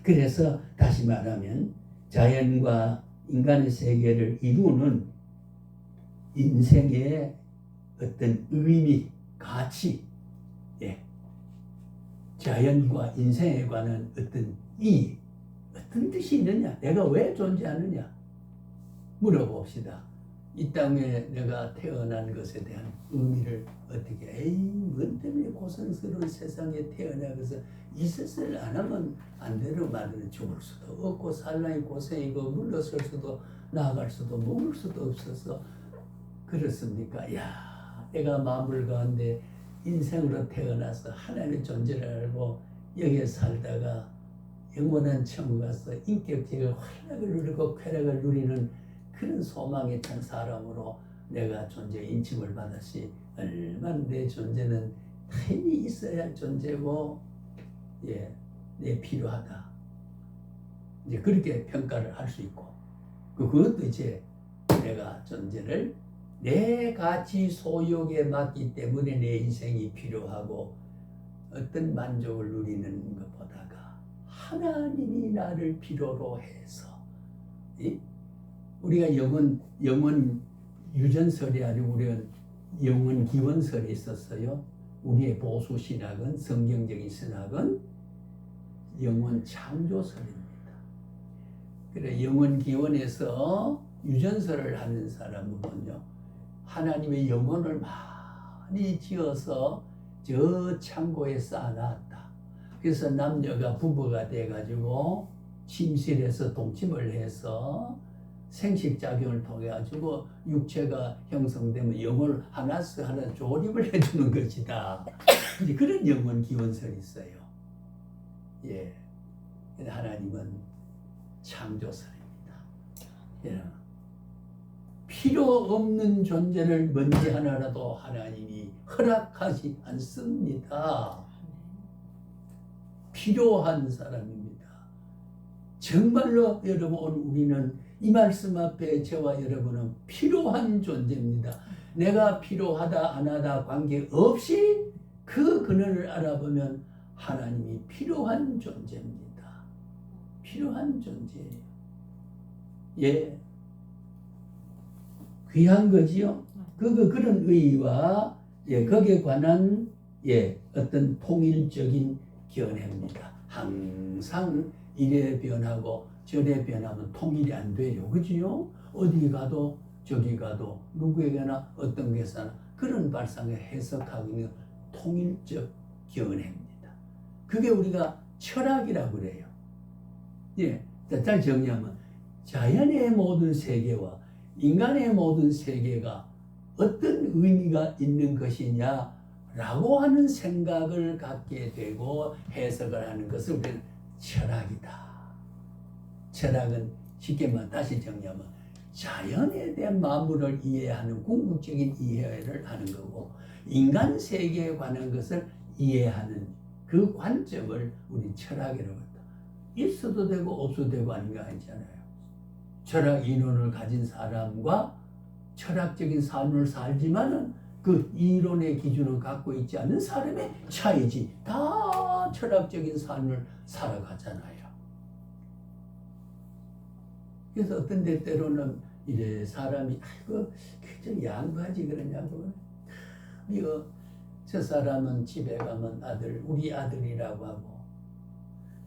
그래서 다시 말하면 자연과 인간의 세계를 이루는 인생의 어떤 의미, 가치, 자연과 인생에 관한 어떤 어떤 뜻이 있느냐, 내가 왜 존재하느냐 물어봅시다. 이 땅에 내가 태어난 것에 대한 의미를 어떻게 뭔 때문에 고생스러운 세상에 태어나서 이 짓을 안 하면 안 되는 말은 죽을 수도 없고 산란이 고생이고 물러설 수도 나아갈 수도 먹을 수도 없어서 그렇습니까? 야, 내가 만물 가운데 인생으로 태어나서 하나님의 존재를 알고 여기에 살다가 영원한 천국 가서 인격적인 활락을 누리고 쾌락을 누리는 그런 소망에 찬 사람으로 내가 존재 인침을 받았시 얼마나 내 존재는 힘이 있어야 할 존재고 내 필요하다. 이제 그렇게 평가를 할 수 있고 그것도 이제 내가 존재를 내 가치 소욕에 맞기 때문에 내 인생이 필요하고 어떤 만족을 누리는 것보다가 하나님이 나를 필요로 해서 우리가 영원 유전설이 아니고 우리가 영원 기원설이 있었어요. 우리의 보수 신학은 성경적인 신학은 영원 창조설입니다. 그래 영원 기원에서 유전설을 하는 사람은요. 하나님의 영혼을 많이 지어서 저 창고에 쌓아놨다. 그래서 남녀가 부부가 돼가지고 침실에서 동침을 해서 생식작용을 통해 가지고 육체가 형성되면 영혼을 하나씩 하나 조립을 해주는 것이다. 이제 그런 영혼 기원설이 있어요. 하나님은 창조설입니다. 필요 없는 존재를 먼지 하나라도 하나님이 허락하지 않습니다. 필요한 사람입니다. 정말로 여러분 우리는 이 말씀 앞에 저와 여러분은 필요한 존재입니다. 내가 필요하다 안 하다 관계없이 그 근원을 알아보면 하나님이 필요한 존재입니다. 필요한 존재예요. 귀한 거지요. 그런 의의와 거기에 관한 어떤 통일적인 견해입니다. 항상 이래 변하고 저래 변하면 통일이 안 돼요. 그지요? 어디 가도 저기 가도 누구에게나 어떤 것이나 그런 발상을 해석하고 있는 통일적 견해입니다. 그게 우리가 철학이라고 그래요. 잘 정리하면 자연의 모든 세계와 인간의 모든 세계가 어떤 의미가 있는 것이냐라고 하는 생각을 갖게 되고 해석을 하는 것을 우리는 철학이다. 철학은 쉽게 말해 다시 정리하면 자연에 대한 만물을 이해하는 궁극적인 이해를 하는 거고 인간 세계에 관한 것을 이해하는 그 관점을 우리 철학이라고 한다. 있어도 되고 없어도 되고 아닌 거 아니잖아요. 철학 이론을 가진 사람과 철학적인 삶을 살지만은 그 이론의 기준을 갖고 있지 않는 사람의 차이지. 다 철학적인 삶을 살아가잖아요. 그래서 어떤 데 때로는 이래 사람이 아이고 좀 양보하지 그러냐고. 이거 저 사람은 집에 가면 우리 아들이라고 하고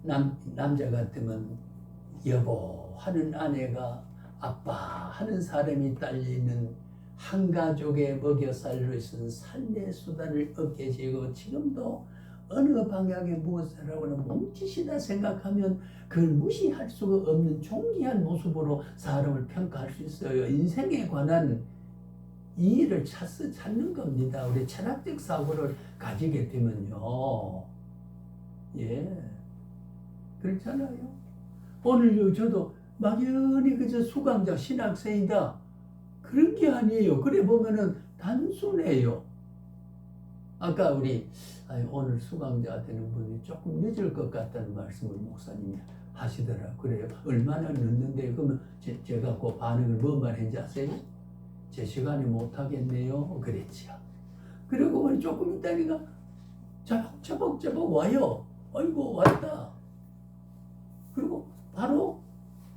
남자 같으면 여보 하는 아내가 아빠 하는 사람이 딸리는 한 가족의 먹여살로 있는 삶의 수단을 얻게 되고 지금도 어느 방향에 무엇을 하거나 몸짓이다 생각하면 그걸 무시할 수가 없는 존귀한 모습으로 사람을 평가할 수 있어요. 인생에 관한 이의를 찾는 겁니다. 우리 철학적 사고를 가지게 되면요. 예. 그렇잖아요. 오늘요, 저도 막연히 그저 수강자 신학생이다. 그런 게 아니에요. 그래 보면은 단순해요. 아까 우리 오늘 수강자 되는 분이 조금 늦을 것 같다는 말씀을 목사님이 하시더라. 그래요. 얼마나 늦는데 그러면 제가 그 반응을 뭐 말했는지 아세요? 제 시간에 못 하겠네요. 그랬지요. 그리고 조금 있다니까 저벅저벅 와요. 아이고 왔다. 그리고 바로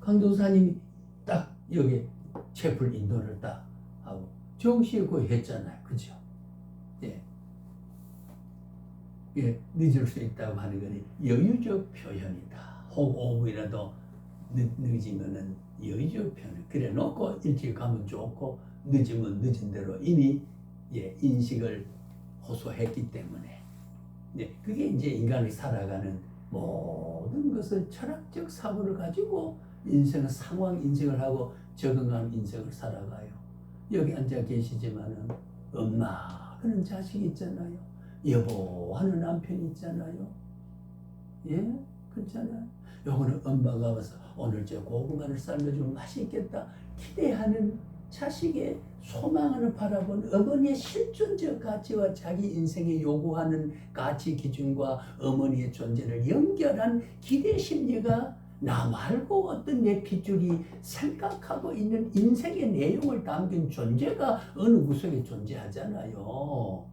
강도사님이 딱 여기 채플 인도를 딱 하고 정시에 거의 했잖아요. 그죠? 예. 예, 늦을 수 있다고 하는 것은 여유적 표현이다. 혹 5분이라도 늦으면은 여유적 표현. 그래 놓고 일찍 가면 좋고 늦으면 늦은 대로 이미 예, 인식을 호소했기 때문에 예, 그게 이제 인간이 살아가는 모든 것을 철학적 사고를 가지고 인생은 상황 인생을 하고 적응한 인생을 살아가요. 여기 앉아 계시지만은 엄마 하는 자식이 있잖아요. 여보 하는 남편이 있잖아요. 예? 그렇잖아요. 요거는 엄마가 와서 오늘 저 고구마를 삶아주면 맛있겠다 기대하는 자식의 소망을 바라본 어머니의 실존적 가치와 자기 인생에 요구하는 가치 기준과 어머니의 존재를 연결한 기대 심리가 나 말고 어떤 내 핏줄이 생각하고 있는 인생의 내용을 담긴 존재가 어느 구석에 존재하잖아요.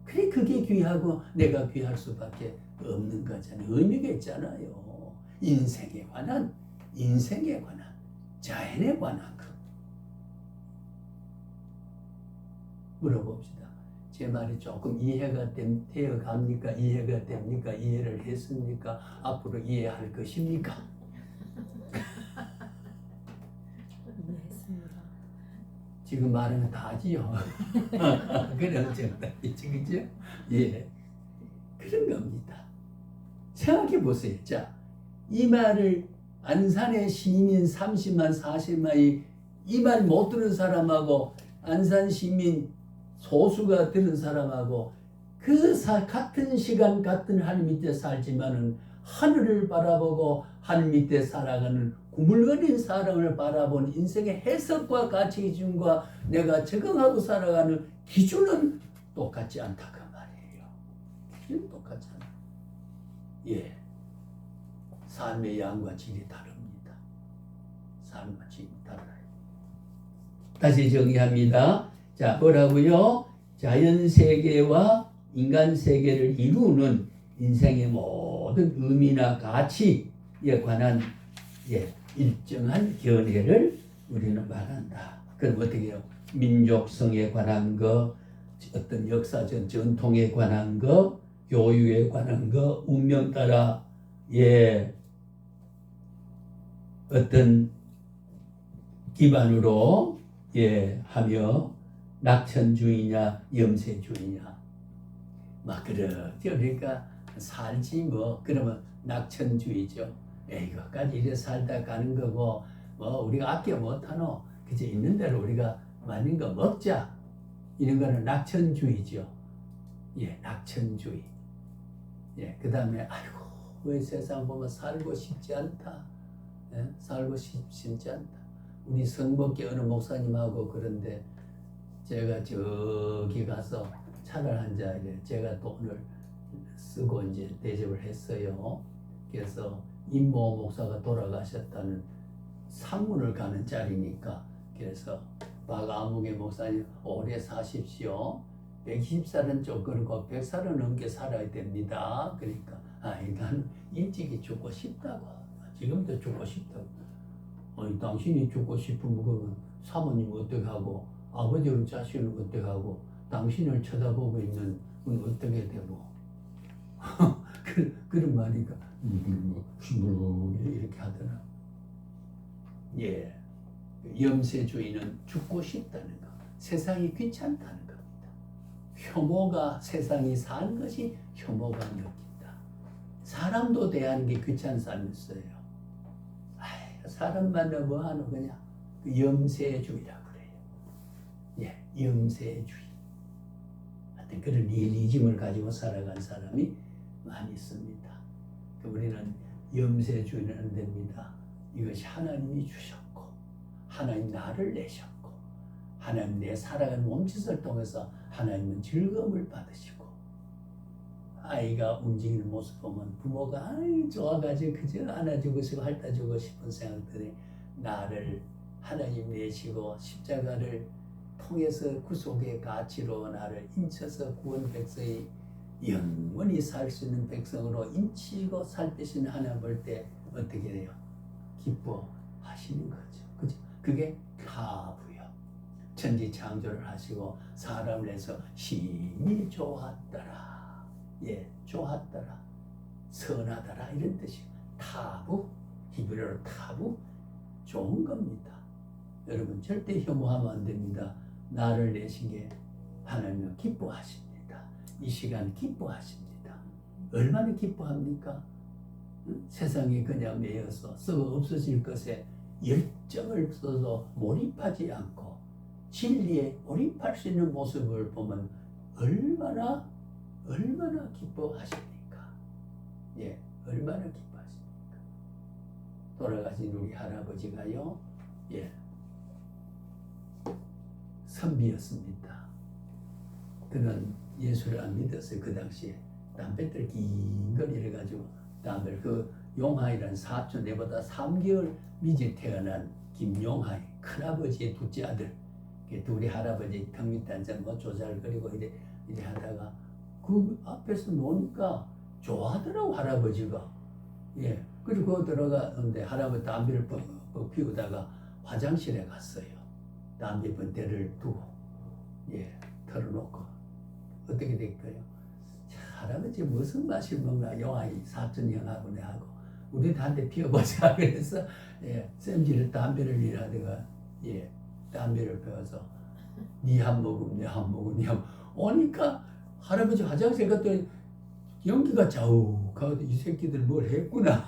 그래 그게 귀하고 내가 귀할 수밖에 없는 거잖아요. 의미가 있잖아요. 인생에 관한 자연에 관한 것 물어봅시다. 제 말이 조금 이해가 되어 갑니까? 이해가 됩니까? 이해를 했습니까? 앞으로 이해할 것입니까? 이해했습니다. 지금 말하면 다 하지요. 그래 어쨌든 그죠? 예, 그런 겁니다. 생각해 보세요. 자, 이 말을 안산의 시민 30만 40만이 이 말 못 들은 사람하고 안산 시민 소수가 들은 사람하고 같은 시간 같은 하늘 밑에 살지만은 하늘을 바라보고 하늘 밑에 살아가는 구물거린 사람을 바라본 인생의 해석과 가치 기준과 내가 적응하고 살아가는 기준은 똑같지 않다 그 말이에요. 기준은 똑같잖아. 예, 삶의 양과 질이 다릅니다. 삶과 질이 달라요. 다시 정의합니다. 자, 뭐라고요? 자연 세계와 인간 세계를 이루는 인생의 모든 의미나 가치에 관한 일정한 견해를 우리는 말한다. 그럼 어떻게 해요? 민족성에 관한 거, 어떤 역사적 전통에 관한 거, 교육에 관한 거, 운명 따라 어떤 기반으로 하며 낙천주의냐 염세주의냐 막 그러니까 살지 뭐 그러면 낙천주의죠. 이거까지 이래 살다 가는 거고 뭐 우리가 아껴 못하노 그저 있는 대로 우리가 많은 거 먹자 이런 거는 낙천주의죠. 예, 낙천주의. 예, 그 다음에 아이고 왜 세상 보면 살고 싶지 않다. 예? 살고 싶지 않다. 우리 성복계 어느 목사님하고 그런데 제가 저기 가서 차를 한잔 제가 돈을 쓰고 이제 대접을 했어요. 그래서 임모 목사가 돌아가셨다는 상문을 가는 자리니까 그래서 박아무개 목사님 오래 사십시오. 110살은 좀 그렇고 100살은 넘게 살아야 됩니다. 그러니까 나는 일찍이 죽고 싶다고. 지금도 죽고 싶다고. 아니 당신이 죽고 싶으면 그러면 사모님 어떻게 하고 아버지는 자신을 어떻게 하고 당신을 쳐다보고 있는 건 어떻게 되고 그런 말이니까 이렇게 하더라. 예, 염세주의는 죽고 싶다는 것, 세상이 귀찮다는 겁니다. 혐오가 세상이 사는 것이 혐오가 느낀다. 사람도 대하는 게 귀찮은 사람이 있어요. 사람 만나 뭐하노 그냥 그 염세주의라고 그래요. 예, 염세주의. 하여튼 그런 리얼리즘을 가지고 살아간 사람이 많이 있습니다. 우리는 염세주의는 안 됩니다. 이것이 하나님이 주셨고 하나님 나를 내셨고 하나님 내 살아가는 몸짓을 통해서 하나님은 즐거움을 받으시고 아이가 움직이는 모습 보면 부모가 아이 좋아가지고 그저 안아주고 싶고 핥아주고 싶은 생각들이 나를 하나님 내시고 십자가를 통해서 구속의 가치로 나를 인쳐서 구원 백성이 영원히 살 수 있는 백성으로 인치고 살피시는 하나님 볼 때 어떻게 돼요? 기뻐하시는 거죠. 그죠? 그게 타부요. 천지 창조를 하시고 사람을 해서 심히 좋았더라. 예, 좋았더라. 선하더라. 이런 뜻이에요. 타부, 히브리어로 타부, 좋은 겁니다. 여러분 절대 혐오하면 안 됩니다. 나를 내신 게 하나님은 기뻐하십니다. 이 시간 기뻐하십니다. 얼마나 기뻐합니까? 세상에 그냥 매여서 썩어 없어질 것에 열정을 써서 몰입하지 않고 진리에 몰입할 수 있는 모습을 보면 얼마나 기뻐하십니까? 예, 얼마나 기뻐하십니까? 돌아가신 우리 할아버지가요, 예, 선비였습니다. 그는 예수를 안 믿었어요. 그 당시에 담배들 긴 걸 이래가지고 담배를 그 용하이라는 사촌 내보다 3개월 미지 태어난 김용하이 큰아버지의 둘째 아들 둘이 할아버지 턱 밑에 앉아 뭐 조잘거리고 이래 하다가 그 앞에서 노니까 좋아하더라고 할아버지가. 예, 그리고 그 들어가는데 할아버지 담배를 피우다가 화장실에 갔어요. 담배 번대를 두고 예 털어놓고 어떻게 될까요? 할아버지 무슨 맛을 먹나 영아이 사촌 형하고 내하고 우리 한대 피워보자 그래서 예 쌤지를 담배를 일하다가 예 담배를 피워서 니 한 모금 내 한 모금 니 한 오니까 할아버지 화장실 갔더니 연기가 자욱하고 이 새끼들 뭘 했구나.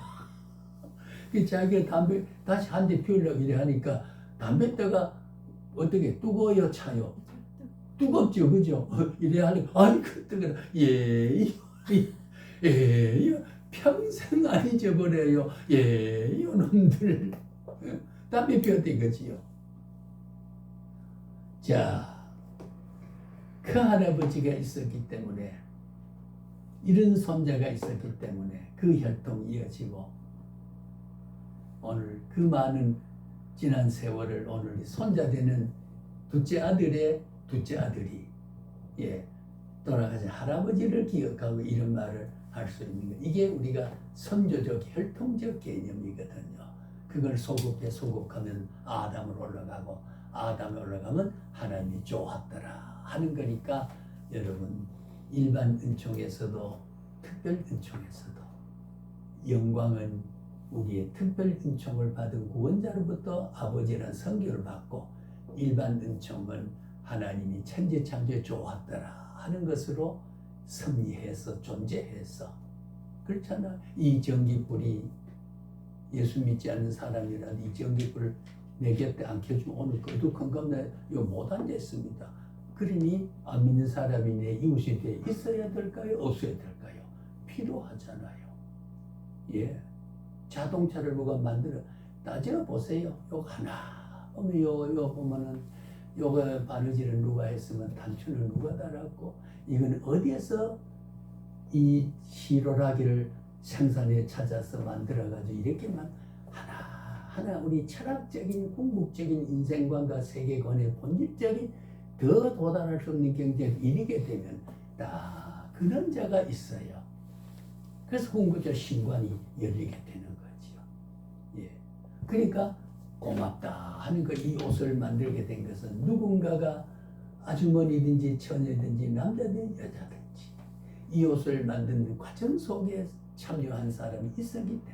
그 자기가 담배 다시 한 대 피우려고 이래 하니까 담배대가 어떻게 뜨거워요 차요? 뜨겁죠, 그죠? 이래 하니까 아이 그 뜨거라. 예, 평생 안 잊어버려요. 예, 놈들 담배 피웠다 이거지요. 자, 그 할아버지가 있었기 때문에 이런 손자가 있었기 때문에 그 혈통이 이어지고 오늘 그 많은 지난 세월을 오늘 손자 되는 둘째 아들의 둘째 아들이 예 돌아가신 할아버지를 기억하고 이런 말을 할 수 있는 것 이게 우리가 선조적 혈통적 개념이거든요. 그걸 소급하면 아담으로 올라가고 아담에 올라가면 하나님이 좋았더라 하는 거니까 여러분 일반 은총에서도 특별 은총에서도 영광은 우리의 특별 은총을 받은 구원자로부터 아버지란 성교를 받고 일반 은총은 하나님이 천지 창조에 좋았더라 하는 것으로 섭리해서 존재해서 그렇잖아. 이 전기불이 예수 믿지 않는 사람이라도 이 전기불을 내 곁에 안 켜주면 오늘 거룩한 겁나 이거 못 앉았습니다. 그러니 안 믿는 사람이 내 이웃이 돼 있어야 될까요? 없어야 될까요? 필요하잖아요. 예, 자동차를 누가 만들어 따져보세요. 요거 하나 요 보면은 요거 바느질을 누가 했으면 단추는 누가 달았고 이건 어디에서 이 시로라기를 생산해 찾아서 만들어가지고 이렇게만 하나 우리 철학적인 궁극적인 인생관과 세계관의 본질적인 더 도달할 수 없는 경제를 이루게 되면 딱 그런 자가 있어요. 그래서 궁극적 신관이 열리게 되는 거죠. 예, 그러니까 고맙다 하는 거 이 옷을 만들게 된 것은 누군가가 아주머니든지 처녀든지 남자든지 여자든지 이 옷을 만드는 과정 속에 참여한 사람이 있었기 때문에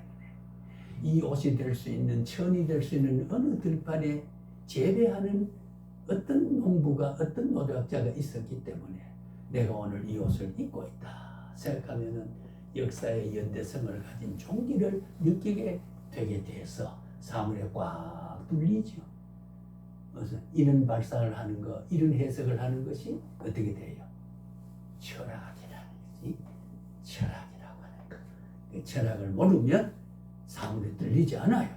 이 옷이 될 수 있는, 천이 될 수 있는 어느 들판에 재배하는 어떤 농부가, 어떤 노력자가 있었기 때문에 내가 오늘 이 옷을 입고 있다 생각하면은 역사의 연대성을 가진 종기를 느끼게 되게 돼서 사물에 꽉 뚫리죠. 그래서 이런 발상을 하는 것, 이런 해석을 하는 것이 어떻게 돼요? 철학이라는 거지. 철학이라고 하는 거. 그 철학을 모르면 사물에 뚫리지 않아요.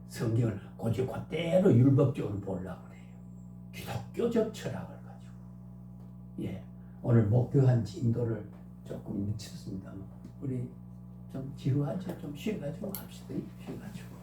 성경을 고지 그대로 율법적으로 보려고 해요. 기독교적 철학을 가지고. 예, 오늘 목표한 진도를 조금 늦췄습니다. 우리 좀 지루하죠? 좀 쉬어가지고 합시다. 쉬어가지고.